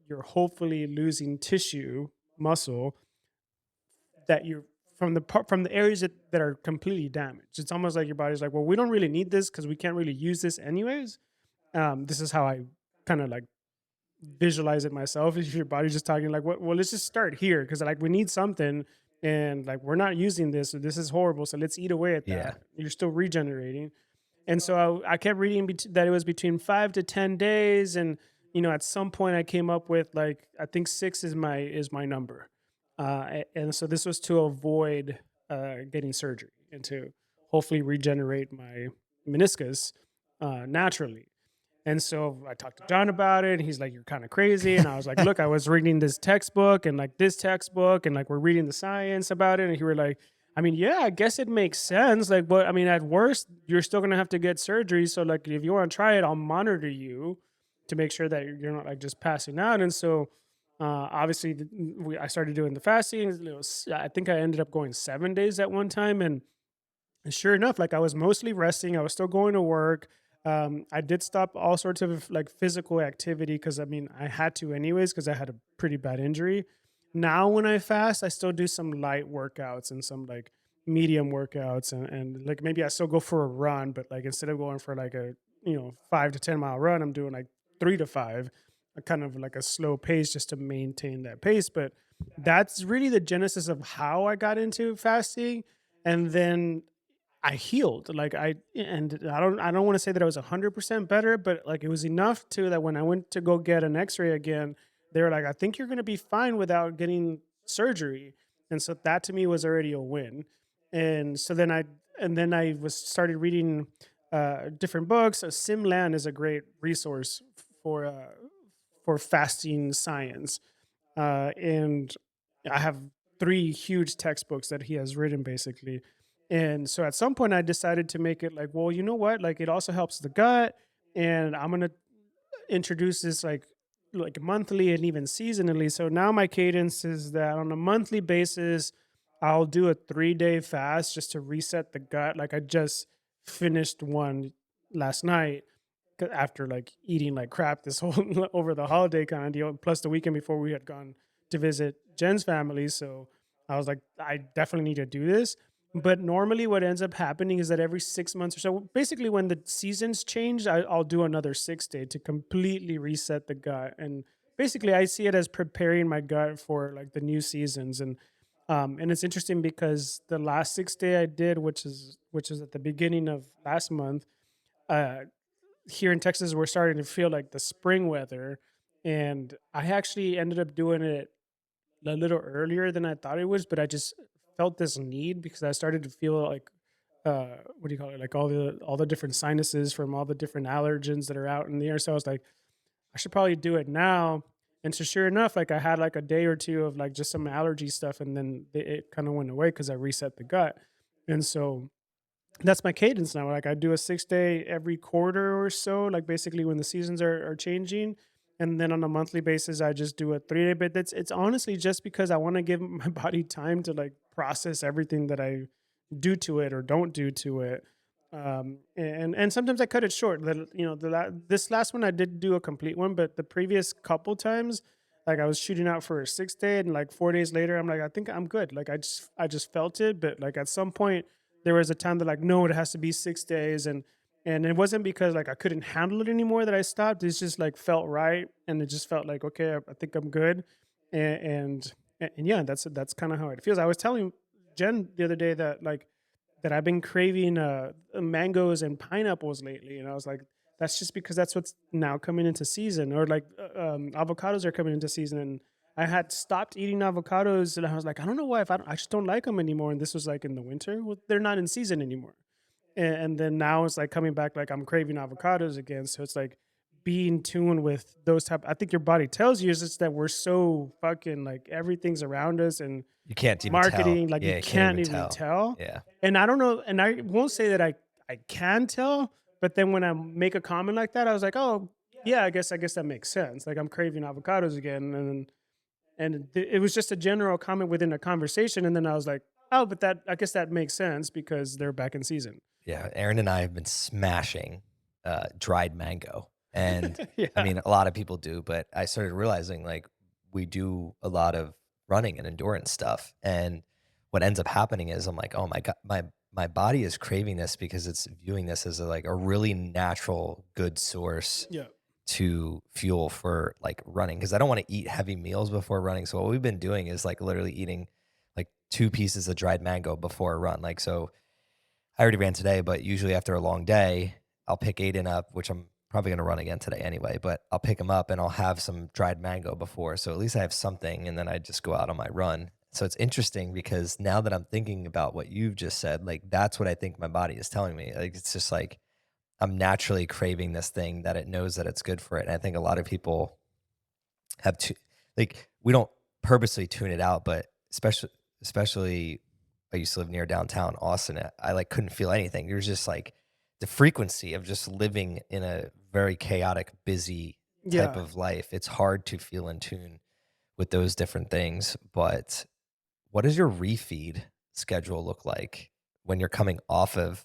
you're hopefully losing tissue, muscle, that you're from the areas that are completely damaged. It's almost like your body's like, well, we don't really need this because we can't really use this anyways. This is how I kind of like visualize it myself. If your body's just talking like, well, let's just start here because like we need something, and like we're not using this, so this is horrible. So let's eat away at Yeah. that. You're still regenerating. And so I kept reading that it was between 5 to 10 days, and at some point I came up with like I think 6 is my number, and so this was to avoid getting surgery and to hopefully regenerate my meniscus naturally. And so I talked to John about it, and he's like, "You're kind of crazy." And I was like, "Look, I was reading this textbook and like this textbook, and like we're reading the science about it." And he were like, "I mean, yeah, I guess it makes sense. Like, but I mean, at worst, you're still gonna have to get surgery. So like, if you want to try it, I'll monitor you to make sure that you're not like just passing out." And so, obviously, I started doing the fasting. I think I ended up going 7 days at one time, and sure enough, like I was mostly resting. I was still going to work. I did stop all sorts of like physical activity because I mean I had to anyways because I had a pretty bad injury. Now when I fast, I still do some light workouts and some like medium workouts, and like maybe I still go for a run, but like instead of going for like a 5 to 10 mile run, I'm doing like 3 to 5, a kind of like a slow pace just to maintain that pace. But that's really the genesis of how I got into fasting. And then I healed. Like I don't want to say that I was 100% better, but like it was enough to that when I went to go get an x-ray again, they were like, I think you're going to be fine without getting surgery. And so that to me was already a win. And so then I was started reading different books. Simland is a great resource for uh, for fasting science. And I have 3 huge textbooks that he has written basically. And so at some point I decided to make it like, well, you know what? Like it also helps the gut. And I'm gonna introduce this like monthly and even seasonally. So now my cadence is that on a monthly basis, I'll do a 3-day fast just to reset the gut. Like I just finished one last night after like eating like crap this whole over the holiday kind of deal, plus the weekend before we had gone to visit Jen's family. So I was like, I definitely need to do this. But normally, what ends up happening is that every 6 months or so, basically when the seasons change, I'll do another 6 day to completely reset the gut. And basically, I see it as preparing my gut for like the new seasons. And it's interesting because the last 6 day I did, which is at the beginning of last month, uh, here in Texas, we're starting to feel like the spring weather. And I actually ended up doing it a little earlier than I thought it was, but I just felt this need because I started to feel like what do you call it? Like all the different sinuses from all the different allergens that are out in the air. So I was like, I should probably do it now. And so sure enough, like I had like a day or two of like just some allergy stuff, and then it kind of went away because I reset the gut. And so that's my cadence now. Like I do a 6 day every quarter or so, like basically when the seasons are changing. And then on a monthly basis, I just do a 3 day. But that's it's honestly just because I want to give my body time to like process everything that I do to it or don't do to it. And sometimes I cut it short. This last one I did do a complete one, but the previous couple times, like I was shooting out for a 6 day, and like 4 days later, I'm like, I think I'm good. Like I just felt it, but like at some point there was a time that like, no, it has to be 6 days, and it wasn't because like I couldn't handle it anymore that I stopped. It's just like felt right, and it just felt like okay, I think I'm good, and and yeah, that's kind of how it feels. I was telling Jen the other day that like that I've been craving mangoes and pineapples lately, and I was like, that's just because that's what's now coming into season, or like avocados are coming into season, and I had stopped eating avocados, and I was like, I don't know why, if I just don't like them anymore. And this was like in the winter. Well, they're not in season anymore, and then now it's like coming back, like I'm craving avocados again. So it's like being tuned with those type. I think your body tells you is just that we're so fucking like everything's around us, and You can't even tell. marketing, like you Yeah, you can't can't even even tell. tell. Yeah. And I don't know, and I won't say that I can tell, but then when I make a comment like that, I was like, oh yeah, I guess that makes sense. Like I'm craving avocados again, and it was just a general comment within a conversation, and then I was like, oh, but that I guess that makes sense because they're back in season. Yeah, Aaron and I have been smashing, dried mango, and, I Yeah, mean, a lot of people do, but I started realizing, like, we do a lot of running and endurance stuff, and what ends up happening is I'm like, "Oh my god, my body is craving this because it's viewing this as, like, a really natural, good source yeah, to fuel for, like, running because I don't wanna eat heavy meals before running, so what we've been doing is, like, literally eating, like, 2 pieces of dried mango before a run, like, so I already ran today, but usually after a long day, I'll pick Aiden up, which I'm probably gonna run again today anyway, but I'll pick him up and I'll have some dried mango before, so at least I have something, and then I just go out on my run. So it's interesting because now that I'm thinking about what you've just said, like, that's what I think my body is telling me. Like, it's just like I'm naturally craving this thing that it knows that it's good for it, and I think a lot of people have to like, we don't purposely tune it out, but especially I used to live near downtown Austin. I like couldn't feel anything. There's just like the frequency of just living in a very chaotic, busy type yeah. of life. It's hard to feel in tune with those different things. But what does your refeed schedule look like when you're coming off of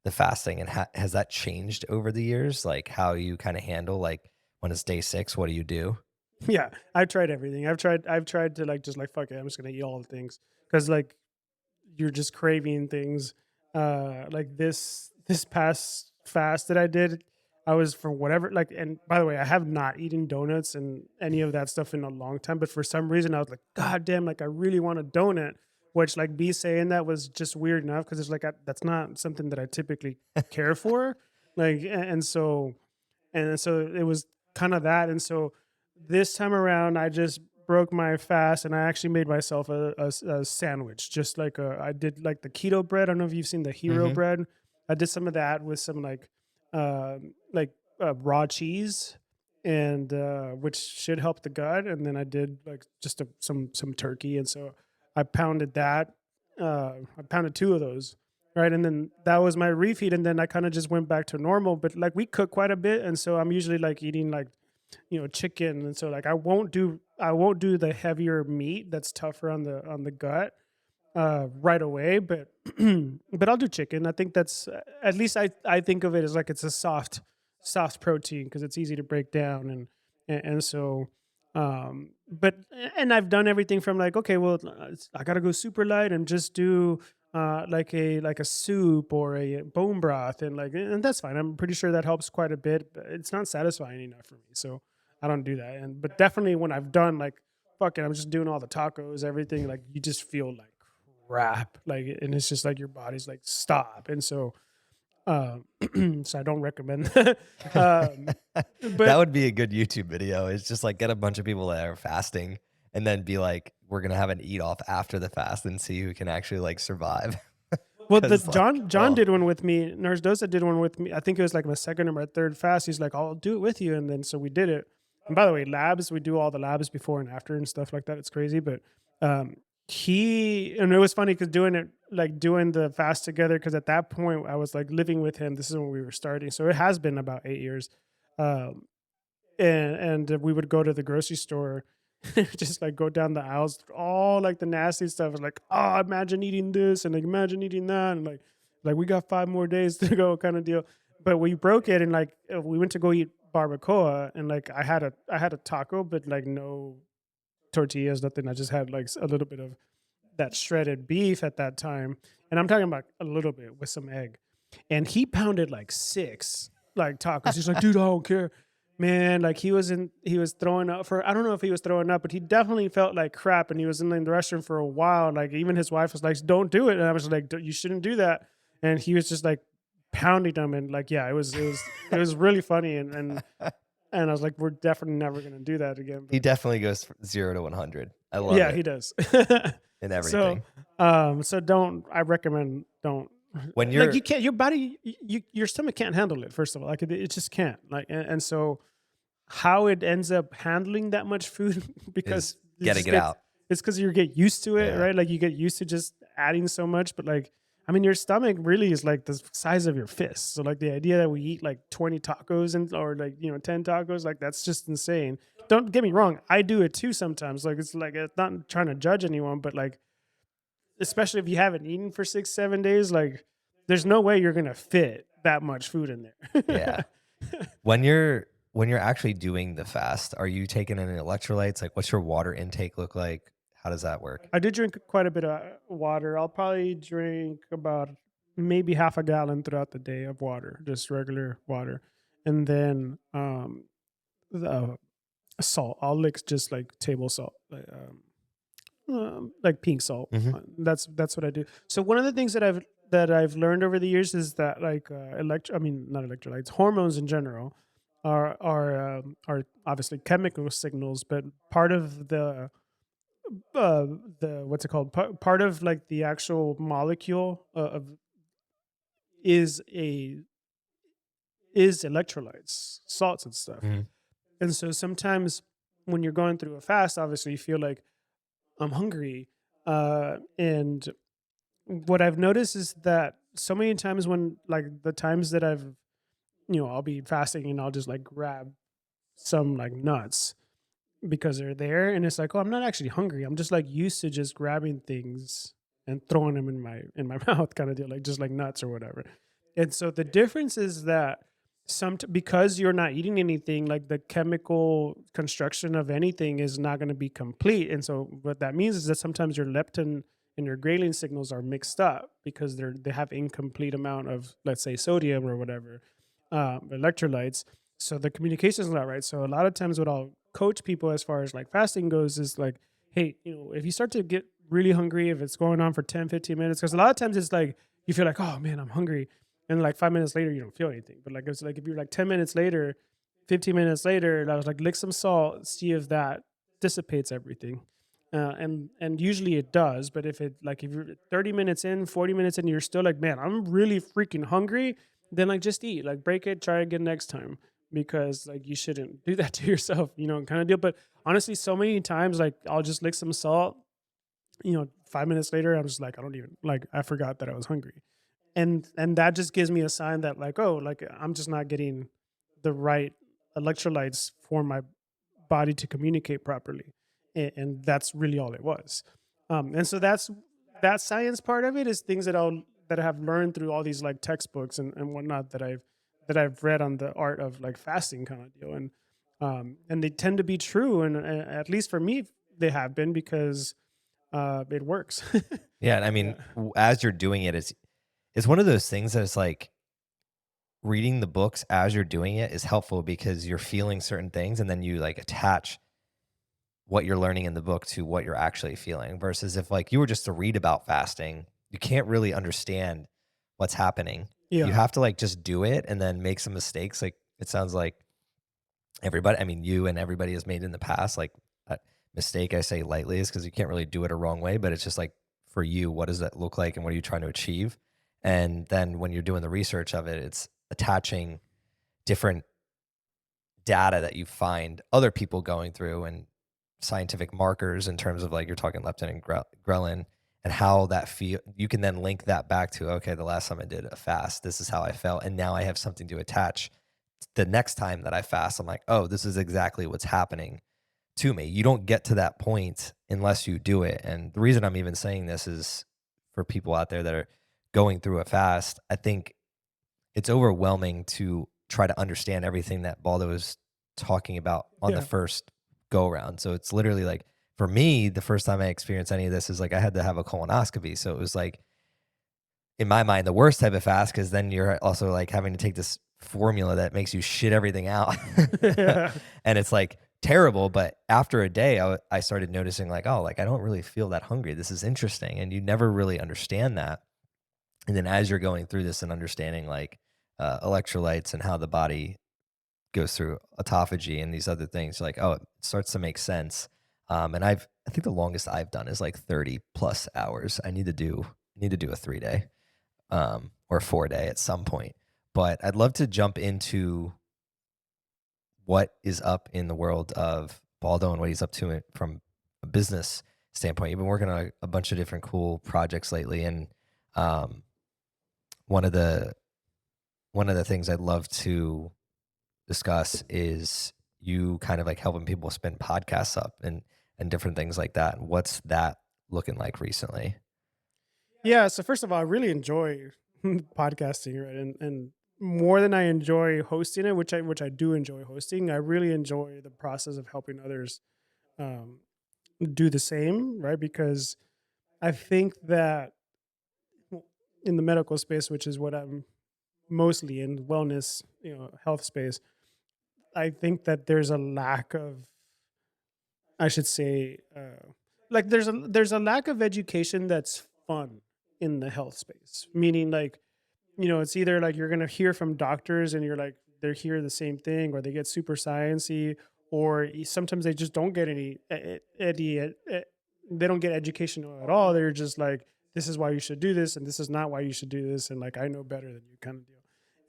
the fasting? And has that changed over the years? Like how you kind of handle like when it's day 6, what do you do? Yeah, I've tried everything. I've tried to like just like fuck it. I'm just gonna eat all the things because like you're just craving things. Like this past fast that I did, I was for whatever like. And by the way, I have not eaten donuts and any of that stuff in a long time. But for some reason, I was like, God damn! Like I really want a donut. Which like B saying that was just weird enough because it's like that's not something that I typically care for. Like and so it was kind of that. And so this time around, I just broke my fast and I actually made myself a sandwich. Just like I did like the keto bread. I don't know if you've seen the hero Hmm. bread. I did some of that with some raw cheese and which should help the gut. And then I did like just some turkey. And so I pounded that. I pounded two of those, right? And then that was my refeed, and then I kind of just went back to normal. But like we cook quite a bit, and so I'm usually like eating like chicken, and so like I won't do the heavier meat that's tougher on the gut right away, but but I'll do chicken. I think that's at least I think of it as like it's a soft protein because it's easy to break down and so but and I've done everything from like okay well I gotta go super light and just do like a soup or a bone broth and like and that's fine. I'm pretty sure that helps quite a bit, but it's not satisfying enough for me, so I don't do that. And but definitely when I've done like fuck it, I'm just doing all the tacos, everything, like you just feel like crap, like, and it's just like your body's like stop. And so um so I don't recommend um That but would be a good YouTube video. It's just like get a bunch of people that are fasting and then be like, we're gonna have an eat off after the fast and see who can actually like survive. Well, the Because like, John oh, did one with me. Nurse Dosa did one with me. I think it was like my second or my third fast. He's like, "I'll do it with you," and then so we did it. And by the way, labs, we do all the labs before and after and stuff like that. It's crazy, but um, he and it was funny because doing it like doing the fast together. Because at that point, I was like living with him. This is when we were starting, so it has been about 8 years. Um, and we would go to the grocery store, just like go down the aisles, all like the nasty stuff. It's like, oh, imagine eating this, and like imagine eating that, and like we got 5 more days to go, kind of deal. But we broke it, and like we went to go eat barbacoa, and like I had a taco, but like no tortillas, nothing. I just had like a little bit of that shredded beef at that time, and I'm talking about a little bit with some egg. And he pounded like six like tacos. He's like, dude, I don't care. Man, like he was throwing up for I don't know if he was throwing up, but he definitely felt like crap and he was in the restroom for a while. Like even his wife was like, don't do it. And I was like, you shouldn't do that. And he was just like pounding them and like, yeah, it was really funny and I was like, we're definitely never gonna do that again. he But definitely goes from 0 to 100. I love yeah, it he does. in So everything. so don't I recommend don't When like you're you can't your body your stomach can't handle it first of all like it just can't like and so how it ends up handling that much food is because it getting just it gets out. it's because you get used to it Yeah. right like you get used to just adding so much but like I mean your stomach really is like the size of your fist so like the idea that we eat like 20 tacos and or like 10 tacos like that's just insane. Don't get me wrong, I do it too sometimes like it's not trying to judge anyone but like especially if you haven't eaten for 6 7 days like there's no way you're gonna fit that much food in Yeah. there. When you're actually doing the fast, are you taking any electrolytes? Like, what's your water intake look like? How does that work? I did drink quite a bit of water. I'll probably drink about maybe half a gallon throughout the day of water, just regular water. And then the salt. I'll lick just like table salt, like pink salt. Mhm. That's what I do. So one of the things that I've learned over the years is that like I mean not electrolytes, hormones in general are obviously chemical signals, but part of the what's it called? Part of like the actual molecule of is a is electrolytes, salts and stuff. Mhm. And so sometimes when you're going through a fast, obviously you feel like I'm hungry. And what I've noticed is that so many times when like the times that I'll be fasting and I'll just like grab some like nuts because they're there and it's like, oh, I'm not actually hungry. I'm just like used to just grabbing things and throwing them in my mouth kind of deal, like just like nuts or whatever. And so the difference is that because you're not eating anything, like the chemical construction of anything is not going to be complete. And so what that means is that sometimes your leptin and your ghrelin signals are mixed up because they have incomplete amount of let's say sodium or whatever electrolytes. So the communication is not right. So a lot of times what I'll coach people as far as like fasting goes is like, hey, if you start to get really hungry, if it's going on for 10, 15 minutes, because a lot of times it's like you feel like, oh man, I'm hungry. And like 5 minutes later, you don't feel anything. But like it's like if you're like 10 minutes later, 15 minutes later, I was like, lick some salt, see if that dissipates everything. And usually it does. But if you're 30 minutes in, 40 minutes in, you're still like, man, I'm really freaking hungry, then like just eat, like break it, try again next time because like you shouldn't do that to yourself, kind of deal. But honestly, so many times like I'll just lick some salt, 5 minutes later, I'm just like, I don't even like I forgot that I was hungry. And that just gives me a sign that like, oh, like I'm just not getting the right electrolytes for my body to communicate properly. And that's really all it was. And so that science part of it is things that I have learned through all these like textbooks and whatnot that I've read on the art of like fasting kind of deal. And they tend to be true. And at least for me, they have been because it works. Yeah, and I Yeah. mean, as you're doing it, it's one of those things that it's like reading the books as you're doing it is helpful because you're feeling certain things and then you like attach what you're learning in the book to what you're actually feeling versus if like you were just to read about fasting, you can't really understand what's happening. You Yeah. have to like just do it and then make some mistakes. Like it sounds like everybody, I mean, you and everybody has made in the past, like mistake I say lightly is because you can't really do it a wrong way, but it's just like for you, what does that look like and what are you trying to achieve? And then when you're doing the research of it, it's attaching different data that you find other people going through and scientific markers in terms of like you're talking leptin and ghrelin and how that feel. You can then link that back to, okay, the last time I did a fast, this is how I felt. And now I have something to attach the next time that I fast. I'm like, oh, this is exactly what's happening to me. You don't get to that point unless you do it. And the reason I'm even saying this is for people out there that are going through a fast. I think it's overwhelming to try to understand everything that Baldo is talking about on the Yeah. first go around. So it's literally like for me, the first time I experienced any of this is like I had to have a colonoscopy. So it was like in my mind the worst type of fast because then you're also like having to take this formula that makes you shit everything out. Yeah. And it's like terrible. But after a day, I started noticing like, oh, like I don't really feel that hungry. This is interesting. And you never really understand that. And then as you're going through this and understanding like electrolytes and how the body goes through autophagy and these other things, like, oh, it starts to make sense. And I think the longest I've done is like 30 plus hours. I need to do a 3 day or 4 day at some point. But I'd love to jump into what is up in the world of Baldo and what he's up to it from a business standpoint. You've been working on a bunch of different cool projects lately, and um, one of the one of the things I'd love to discuss is you kind of like helping people spin podcasts up and different things like that. And what's that looking like recently? Yeah. So first of all, I really enjoy podcasting, right? And more than I enjoy hosting it, which I do enjoy hosting, I really enjoy the process of helping others um, do the same, right? Because I think that in the medical space, which is what I'm mostly in, wellness, health space, I think that there's a lack of, I should say, like there's a lack of education that's fun in the health space. Meaning, like, it's either like you're gonna hear from doctors and you're like they're hear the same thing, or they get super sciency, or sometimes they just don't get they don't get education at all. They're just like, this is why you should do this, and this is not why you should do this, and like I know better than you, kind of deal.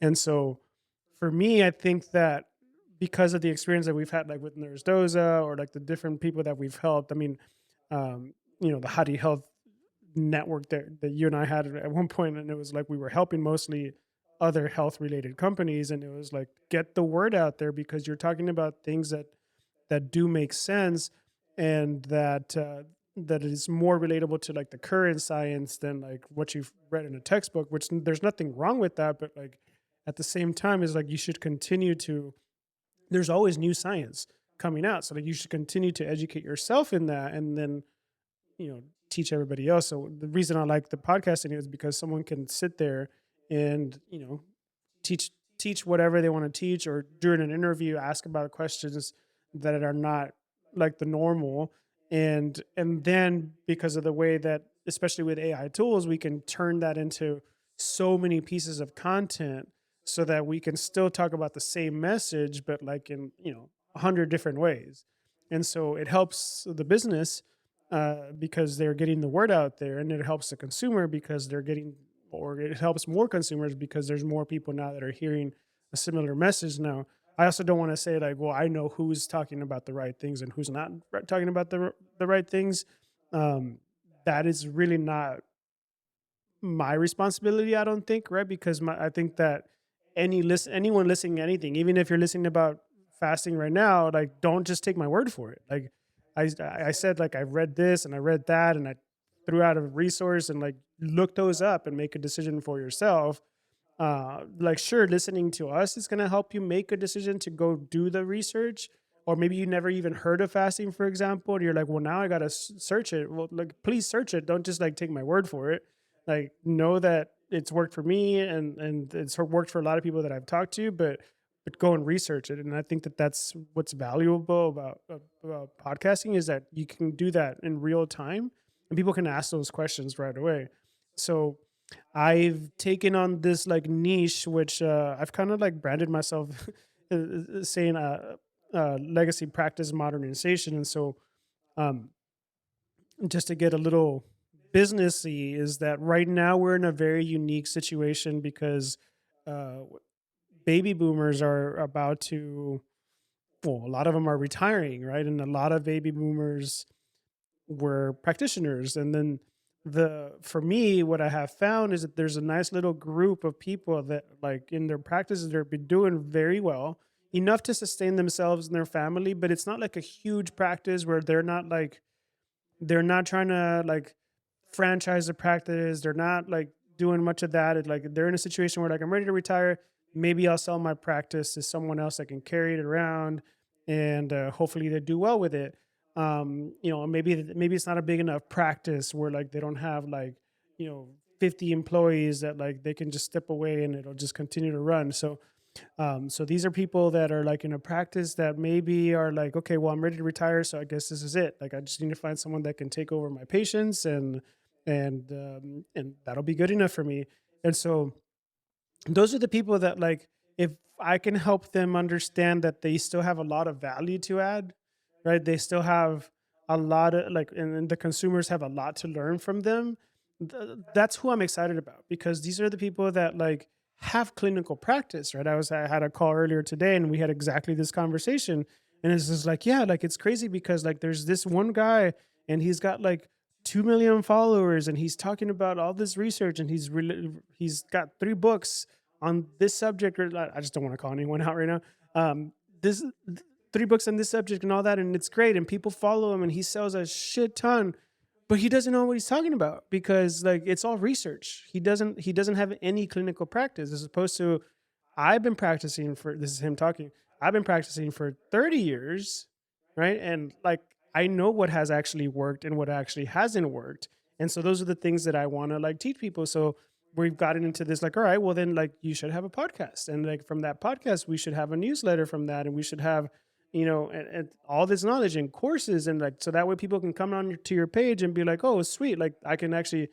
And so, for me, I think that because of the experience that we've had, like with Nurse Doza, or like the different people that we've helped. I mean, the Hadi Health network that you and I had at one point, and it was like we were helping mostly other health related companies, and it was like, get the word out there because you're talking about things that do make sense, and that is more relatable to like the current science than like what you've read in a textbook, which there's nothing wrong with that, but like at the same time is like you should continue to, there's always new science coming out, so like you should continue to educate yourself in that, and then teach everybody else. So the reason I like the podcasting is because someone can sit there and teach whatever they want to teach, or during an interview ask about questions that are not like the normal, and then because of the way that, especially with AI tools, we can turn that into so many pieces of content so that we can still talk about the same message but like in 100 different ways. And so it helps the business because they're getting the word out there, and it helps the consumer because they're getting, or it helps more consumers because there's more people now that are hearing a similar message. Now, I also don't want to say like, well, I know who's talking about the right things and who's not talking about the right things. Um, that is really not my responsibility, I don't think, right? Because I think that anyone listening to anything, even if you're listening about fasting right now, like don't just take my word for it. Like I said, like I read this and I read that, and I threw out a resource, and like look those up and make a decision for yourself. Like sure, listening to us is gonna help you make a decision to go do the research. Or maybe you never even heard of fasting, for example, and you're like, well, now I gotta search it. Well, like please search it. Don't just like take my word for it. Like know that it's worked for me, and it's worked for a lot of people that I've talked to, but go and research it. And I think that that's what's valuable about podcasting, is that you can do that in real time, and people can ask those questions right away. So I've taken on this like niche, which I've kind of like branded myself saying legacy practice modernization. And so Um, just to get a little businessy, is that right now we're in a very unique situation because uh, baby boomers are about to, well, a lot of them are retiring, right? And a lot of baby boomers were practitioners. And then for me, what I have found is that there's a nice little group of people that, like, in their practices, they've been doing very well, enough to sustain themselves and their family. But it's not like a huge practice where they're not trying to like franchise the practice. They're not like doing much of that. It's like they're in a situation where, like, I'm ready to retire. Maybe I'll sell my practice to someone else that can carry it around, and hopefully they do well with it. Maybe it's not a big enough practice where, like, they don't have like, 50 employees that, like, they can just step away and it'll just continue to run. So these are people that are like in a practice that maybe are like, okay, well, I'm ready to retire, so I guess this is it. Like, I just need to find someone that can take over my patients, and that'll be good enough for me. And so those are the people that, like, if I can help them understand that they still have a lot of value to add, right? They still have a lot of like, and the consumers have a lot to learn from them. That's who I'm excited about, because these are the people that, like, have clinical practice, right? I had a call earlier today and we had exactly this conversation. And it's just like, yeah, like, it's crazy because, like, there's this one guy and he's got like 2 million followers and he's talking about all this research and he's got 3 books on this subject, or I just don't want to call anyone out right now. This 3 books on this subject and all that, and it's great, and people follow him, and he sells a shit ton, but he doesn't know what he's talking about because, like, it's all research. He doesn't have any clinical practice, as opposed to, I've been practicing for, this is him talking. I've been practicing for 30 years, right? And, like, I know what has actually worked and what actually hasn't worked. And so those are the things that I want to, like, teach people. So we've gotten into this, like, all right, well, then, like, you should have a podcast. And, like, from that podcast, we should have a newsletter from that. And we should have, and all this knowledge and courses. And, like, so that way people can come to your page and be like, oh, sweet. Like, I can actually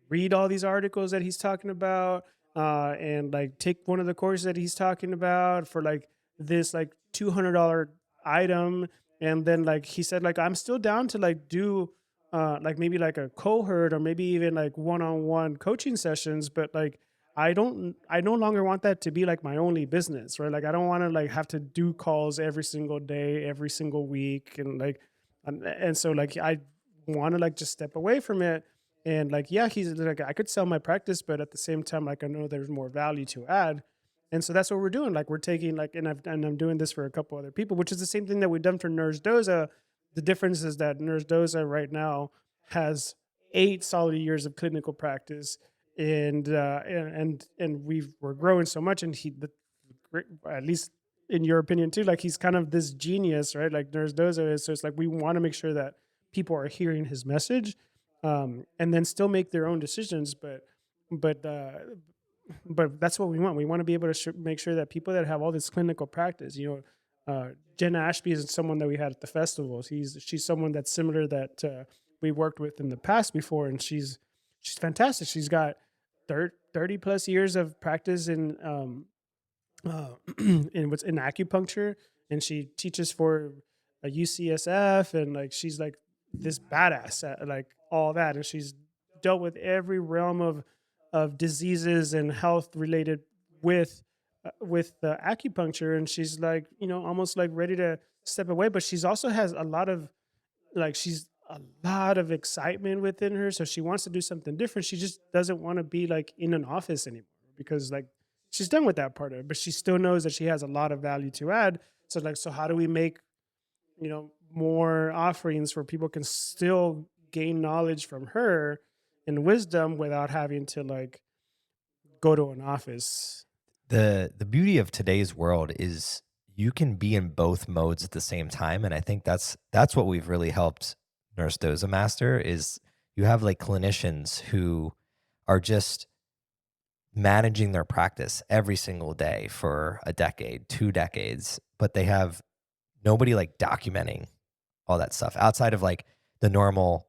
read all these articles that he's talking about, and, like, take one of the courses that he's talking about for, like, this, like, $200 item. And then, like, he said, like, I'm still down to, like, do like, maybe like a cohort, or maybe even like one-on-one coaching sessions. But, like, I no longer want that to be like my only business, right? Like, I don't want to, like, have to do calls every single day, every single week. And, like, and so, like, I want to, like, just step away from it. And, like, yeah, he's like, I could sell my practice, but at the same time, like, I know there's more value to add. And so that's what we're doing. Like, we're taking, like, and I'm doing this for a couple other people, which is the same thing that we've done for Nurse Doza. The difference is that Nurse Doza right now has 8 solid years of clinical practice, and we're growing so much. And at least in your opinion too, like, he's kind of this genius, right? Like Nurse Doza is. So it's like, we want to make sure that people are hearing his message, and then still make their own decisions. But but that's what we want. We want to be able to make sure that people that have all this clinical practice, Jen Ashby is someone that we had at the festivals. She's someone that's similar, that we worked with in the past before, and she's fantastic. She's got 30 plus years of practice in what's in acupuncture, and she teaches for a UCSF, and, like, she's like this badass at, like, all that, and she's dealt with every realm of diseases and health related with the acupuncture. And she's like, almost like ready to step away, but she's also has a lot of, like, she's a lot of excitement within her, so she wants to do something different. She just doesn't want to be, like, in an office anymore, because, like, she's done with that part of it, but she still knows that she has a lot of value to add. So, like, so how do we make, more offerings where people can still gain knowledge from her and wisdom without having to, like, go to an office. The beauty of today's world is you can be in both modes at the same time, and I think that's what we've really helped Nurse Doza master. Is you have, like, clinicians who are just managing their practice every single day for a decade, 2 decades, but they have nobody, like, documenting all that stuff outside of, like, the normal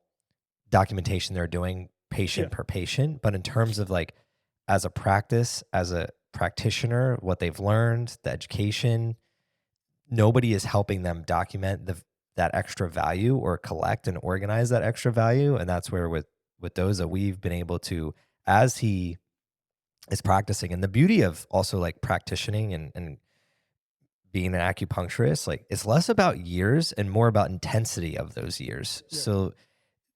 documentation they're doing Yeah. patient per patient. But in terms of, like, as a practice, as a practitioner, what they've learned, the education, nobody is helping them document the that extra value or collect and organize that extra value. And that's where with Doza, we've been able to, as he is practicing, and the beauty of also like practicing and being an acupuncturist, like it's less about years and more about intensity of those years. Yeah. So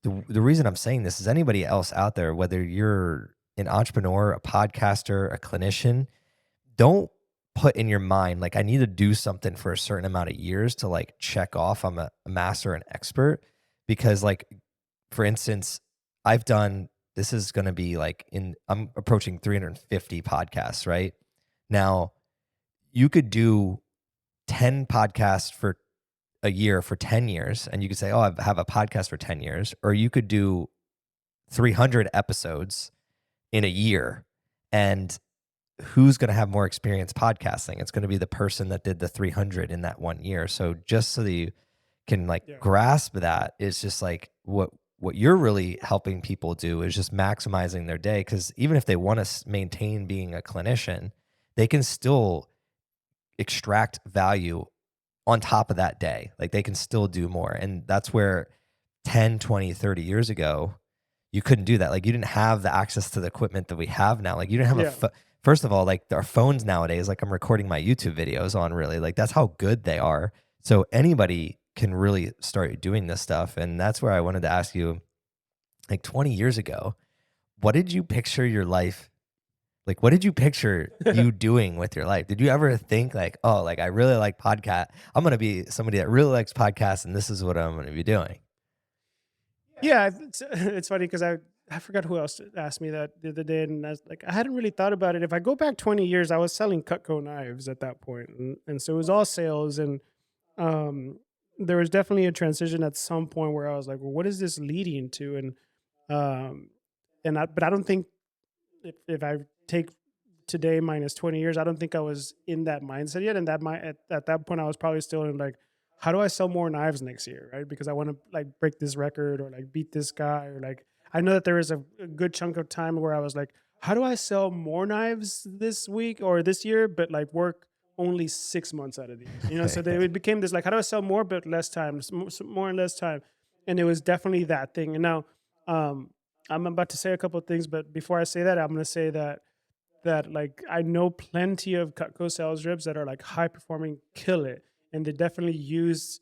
the reason I'm saying this is anybody else out there, whether you're an entrepreneur, a podcaster, a clinician, don't put in your mind, like, I need to do something for a certain amount of years to like check off I'm a master and expert. Because like, for instance, I've done, this is going to be like I'm approaching 350 podcasts, right? Now, you could do 10 podcasts for a year for 10 years, and you could say, oh, I have a podcast for 10 years, or you could do 300 episodes in a year. And who's going to have more experience podcasting? It's going to be the person that did the 300 in that 1 year. So just so that you can like grasp that, is just like what you're really helping people do is just maximizing their day. Because even if they want to maintain being a clinician, they can still extract value on top of that day. Like they can still do more. And that's where 10, 20, 30 years ago, you couldn't do that. Like you didn't have the access to the equipment that we have now. Like you didn't have first of all, like our phones nowadays, like I'm recording my YouTube videos on, really, like that's how good they are. So anybody can really start doing this stuff. And that's where I wanted to ask you, like 20 years ago, what did you picture your life? Like, what did you picture you doing with your life? Did you ever think like, oh, like I really like podcast. I'm going to be somebody that really likes podcasts, and this is what I'm going to be doing. Yeah, it's funny because I forgot who else asked me that the other day, and I was like, I hadn't really thought about it. If I go back 20 years, I was selling Cutco knives at that point, and so it was all sales, and there was definitely a transition at some point where I was like, well, what is this leading to? But I don't think if I take today minus 20 years, I don't think I was in that mindset yet, and at that point I was probably still in like, how do I sell more knives next year, right? Because I want to like break this record or like beat this guy, or like I know that there was a good chunk of time where I was like, how do I sell more knives this week or this year, but like work only 6 months out of the year, So it became this like, how do I sell more but less time, more and less time, and it was definitely that thing. And now I'm about to say a couple of things, but before I say that, I'm going to say that like I know plenty of Cutco sales reps that are like high performing, kill it, and they definitely use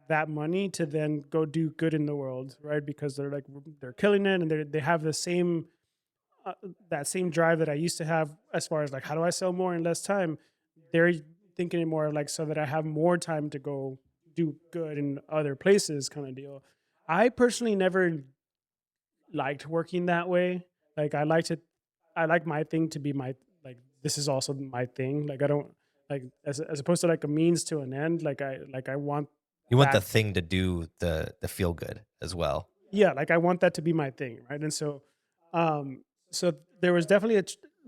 that money to then go do good in the world, right? Because they're killing it, and they have the same that same drive that I used to have as far as like, how do I sell more in less time? They're thinking it more like, so that I have more time to go do good in other places, kind of deal. I personally never liked working that way. Like I like my thing to be my, like, this is also my thing. Like I don't like, as opposed to like a means to an end. Like I want You want the that. thing to do the feel good as well. Yeah, like I want that to be my thing, right? And so there was definitely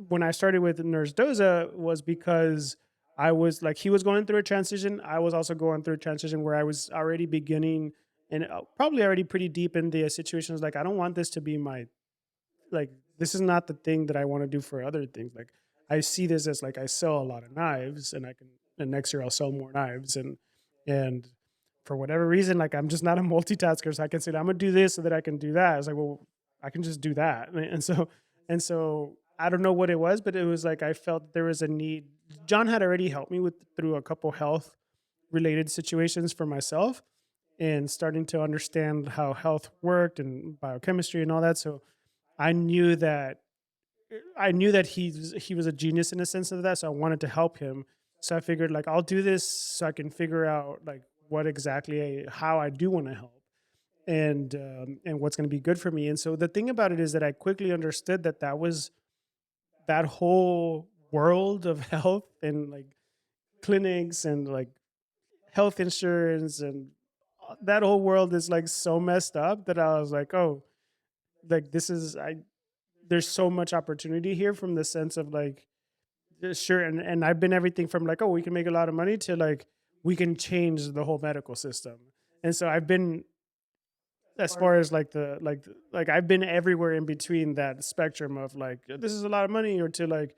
when I started with Nurse Doza was because I was like, he was going through a transition. I was also going through a transition where I was already beginning and probably already pretty deep in the situations. Like, I don't want this to be my, like, this is not the thing that I want to do for other things. Like, I see this as like, I sell a lot of knives, and next year I'll sell more knives. And for whatever reason, like, I'm just not a multitasker. So I can say, I'm going to do this so that I can do that. It's like, well, I can just do that. And so I don't know what it was, but it was like, I felt there was a need. John had already helped me through a couple health related situations for myself, and starting to understand how health worked and biochemistry and all that. So I knew that he was a genius in a sense of that. So I wanted to help him. So I figured, like, I'll do this so I can figure out like how I do want to help, and what's going to be good for me. And so the thing about it is that I quickly understood that whole world of health and like clinics and like health insurance, and that whole world is like so messed up that I was like, oh, like there's so much opportunity here, from the sense of like, sure. And I've been everything from like, oh, we can make a lot of money, to like, we can change the whole medical system. And so I've been, as far as like like I've been everywhere in between that spectrum of like, this is a lot of money, or to like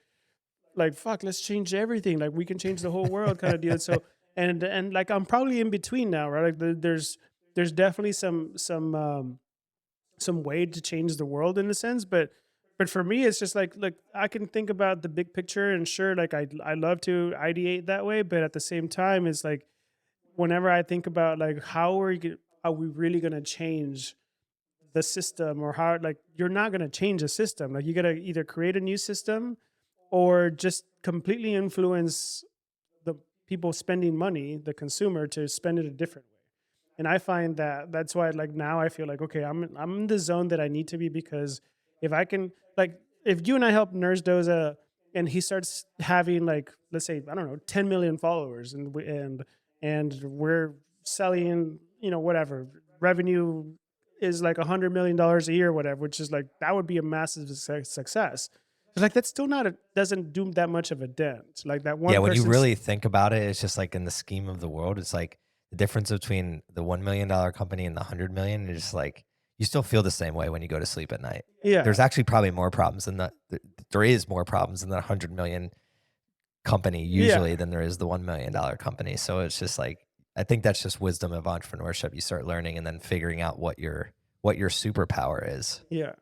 fuck, let's change everything. Like, we can change the whole world, kind of deal. So and like I'm probably in between now, right? Like there's definitely some way to change the world in a sense, but for me it's just like, look, I can think about the big picture, and sure, like I love to ideate that way, but at the same time it's like whenever I think about like are we really going to change the system, or how, like, you're not going to change a system. Like you got to either create a new system or just completely influence the people spending money, the consumer, to spend it a different way. And I find that that's why, like, now I feel like, okay, I'm in the zone that I need to be, because if I can, like, if you and I help Nurse Doza and he starts having, like, let's say, I don't know, 10 million followers, and we're selling, whatever revenue is like $100 million a year, whatever, which is like, that would be a massive success. But like, that's still not doesn't do that much of a dent. Like that Yeah, one when you person's, really think about it, it's just like in the scheme of the world, it's like the difference between the $1 million company and the 100 million is just like you still feel the same way when you go to sleep at night. yeah, There's actually probably more problems than there is more problems in the 100 million company usually yeah. than there is the $1 million company. So it's just like I think that's just wisdom of entrepreneurship. You start learning and then figuring out what your superpower is. Yeah.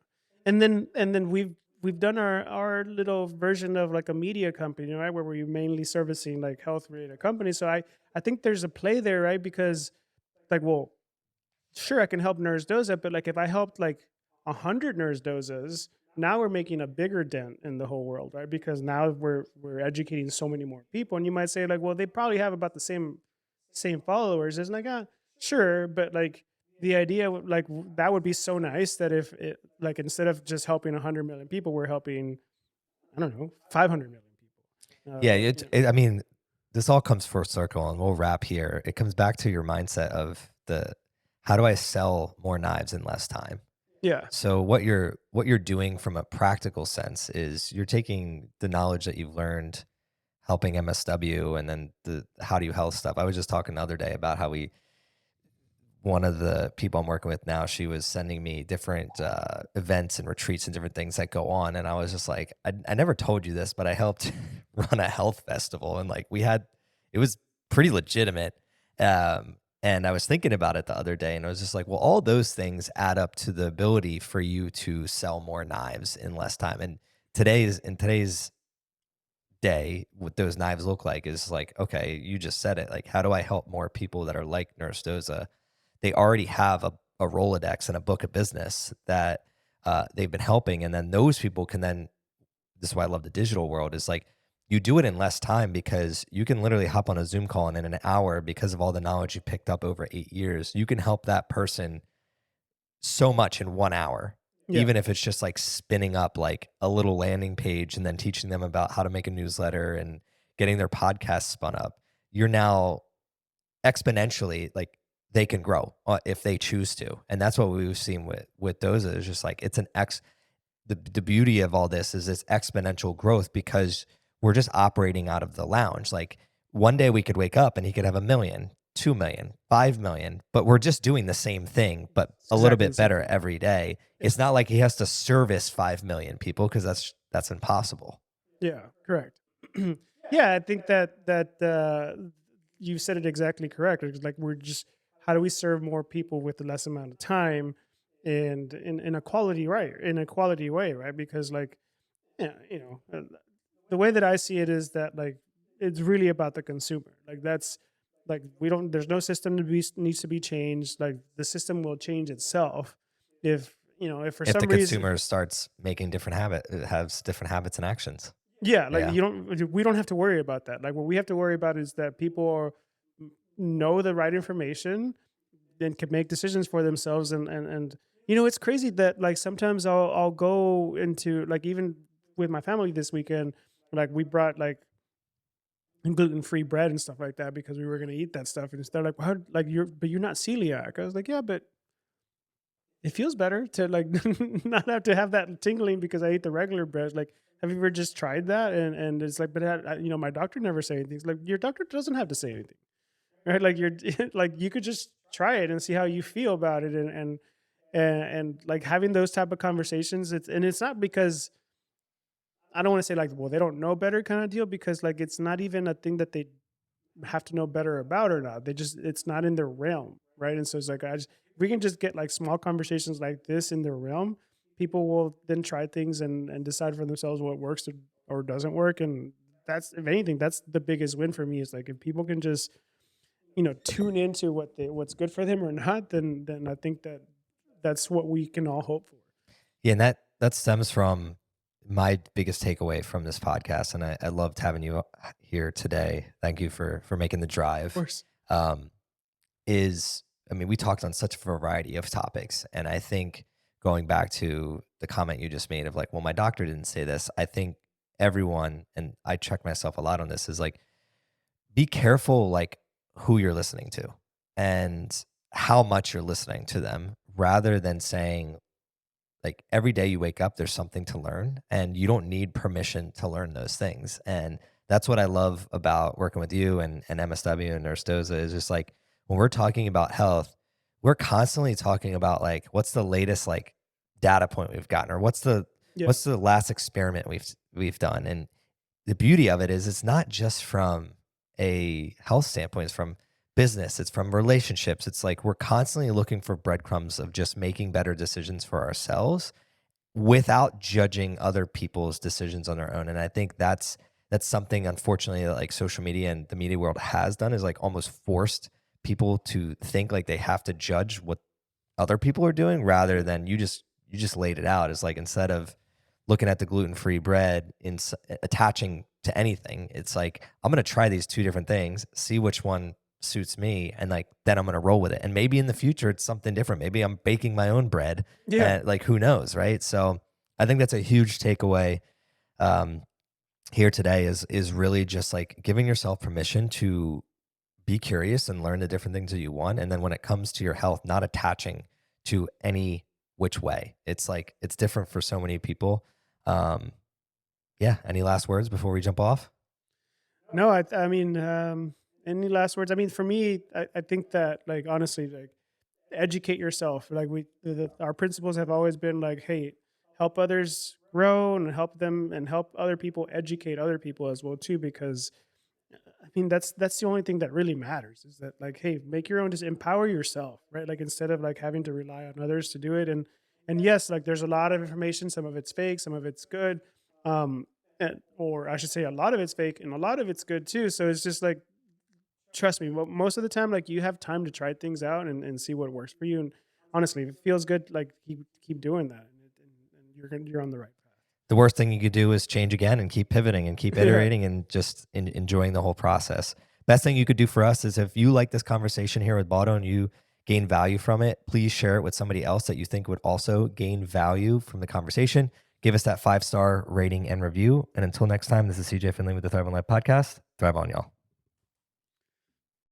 And then we've done our little version of like a media company, right, where we're mainly servicing like health related companies. So I think there's a play there, right? Because like, well, sure, I can help Nurse Doza, but like if I helped like 100 Nurse Dozas, now we're making a bigger dent in the whole world, right? Because now we're educating so many more people. And you might say like, well, they probably have about the same followers. It's like, sure, but like the idea that would be so nice that if it, like, instead of just helping 100 million people, we're helping, I don't know, 500 million people. Yeah, I mean, this all comes full circle, and we'll wrap here. It comes back to your mindset of the how do I sell more knives in less time? Yeah, So what you're doing from a practical sense is you're taking the knowledge that you've learned helping MSW and then the how do you health stuff. I was just talking the other day about how we one of the people I'm working with now, she was sending me different events and retreats and different things that go on. And I was just like, I never told you this, but I helped run a health festival. And like it was pretty legitimate. And I was thinking about it the other day and I was just like, well, all those things add up to the ability for you to sell more knives in less time. And in today's day, what those knives look like is like, okay, you just said it. Like, how do I help more people that are like Nurse Doza? They already have a Rolodex and a book of business that they've been helping. And then those people can then, this is why I love the digital world, is like you do it in less time because you can literally hop on a Zoom call and in an hour, because of all the knowledge you picked up over 8 years, you can help that person so much in 1 hour, yeah, even if it's just like spinning up like a little landing page and then teaching them about how to make a newsletter and getting their podcast spun up. You're now exponentially like they can grow if they choose to. And that's what we've seen with Doza is just like it's an the beauty of all this is it's exponential growth because we're just operating out of the lounge. Like one day we could wake up and he could have 1 million, 2 million, 5 million, but we're just doing the same thing, but it's a little exactly the bit same better thing. every day. It's It's not like he has to service 5 million people because that's impossible. Yeah, correct. Yeah, I think that you said it exactly correct. It's like we're just, how do we serve more people with the less amount of time, and in a quality, right, in a quality way, right? Because like, yeah, the way that I see it is that like it's really about the consumer. Like that's, like, we don't, there's no system to be needs to be changed. Like the system will change itself if for If the some reason. consumer starts making has different habits and actions. Yeah, like Yeah. we don't have to worry about that. Like what we have to worry about is that people know the right information and can make decisions for themselves. And it's crazy that like sometimes I'll go into, like, even with my family this weekend, like we brought like gluten free bread and stuff like that because we were gonna eat that stuff, and they're like, "How, like, you're not celiac?" I was like, "Yeah, but it feels better to like not have to have that tingling because I ate the regular bread." Like, have you ever just tried that? And it's like, but my doctor never say anything. It's like, your doctor doesn't have to say anything, right? Like you're like, you could just try it and see how you feel about it, and like having those type of conversations. It's not because I don't want to say like, well, they don't know better kind of deal, because like it's not even a thing that they have to know better about or not. They just, it's not in their realm, right? And so it's like, if we can just get like small conversations like this in their realm, people will then try things and decide for themselves what works or doesn't work. And that's, if anything, that's the biggest win for me, is like if people can just, tune into what's good for them or not, then I think that's what we can all hope for. Yeah, and that stems from my biggest takeaway from this podcast, and I loved having you here today. Thank you for making the Of drive. course. Um, is I mean, we talked on such a variety of topics, and I think going back to the comment you just made of like, well, my doctor didn't say this. I think everyone, and I check myself a lot on this, is like, be careful like who you're listening to and how much you're listening to them, rather than saying, like, every day you wake up, there's something to learn, and you don't need permission to learn those things. And that's what I love about working with you and MSW and Nurse Doza, is just like, when we're talking about health, we're constantly talking about like, what's the latest like data point we've gotten, or Yeah. what's the last experiment we've done. And the beauty of it is, it's not just from a health standpoint, it's from business, it's from relationships. It's like we're constantly looking for breadcrumbs of just making better decisions for ourselves without judging other people's decisions on their own. And I think that's something, unfortunately, that like social media and the media world has done, is like almost forced people to think like they have to judge what other people are doing, rather than you just laid it out. It's like, instead of looking at the gluten-free bread in attaching to anything, it's like, I'm going to try these two different things, see which one suits me, and like then I'm going to roll with it. And maybe in the future it's something different. Maybe I'm baking my own bread, Yeah. and like, who knows, right? So I think that's a huge takeaway um, here today, is really just like giving yourself permission to be curious and learn the different things that you want. And then when it comes to your health, not attaching to any which way. It's like, it's different for so many people. Um, yeah. Any last words before we jump off? No, I mean, any last words? I mean, for me, I think that, like, honestly, like, educate yourself. Like, our principles have always been like, hey, help others grow and help them and help other people educate other people as well too. Because I mean, that's the only thing that really matters, is that, like, hey, make your own, just empower yourself, right? Like, instead of like having to rely on others to do it. And yes, like, there's a lot of information. Some of it's fake, some of it's good. Um, or I should say, a lot of it's fake and a lot of it's good too. So it's just like, trust me, most of the time, like, you have time to try things out and see what works for you. And honestly, if it feels good, like, keep doing that, and you're on the right The worst thing you could do is change again and keep pivoting and keep path. Yeah. iterating and just enjoying the whole process. Best thing you could do for us is, if you like this conversation here with Baldo and you gain value from it, please share it with somebody else that you think would also gain value from the conversation. Give us that 5-star rating and review. And until next time, this is CJ Finley with the Thrive on Life podcast. Thrive on, y'all.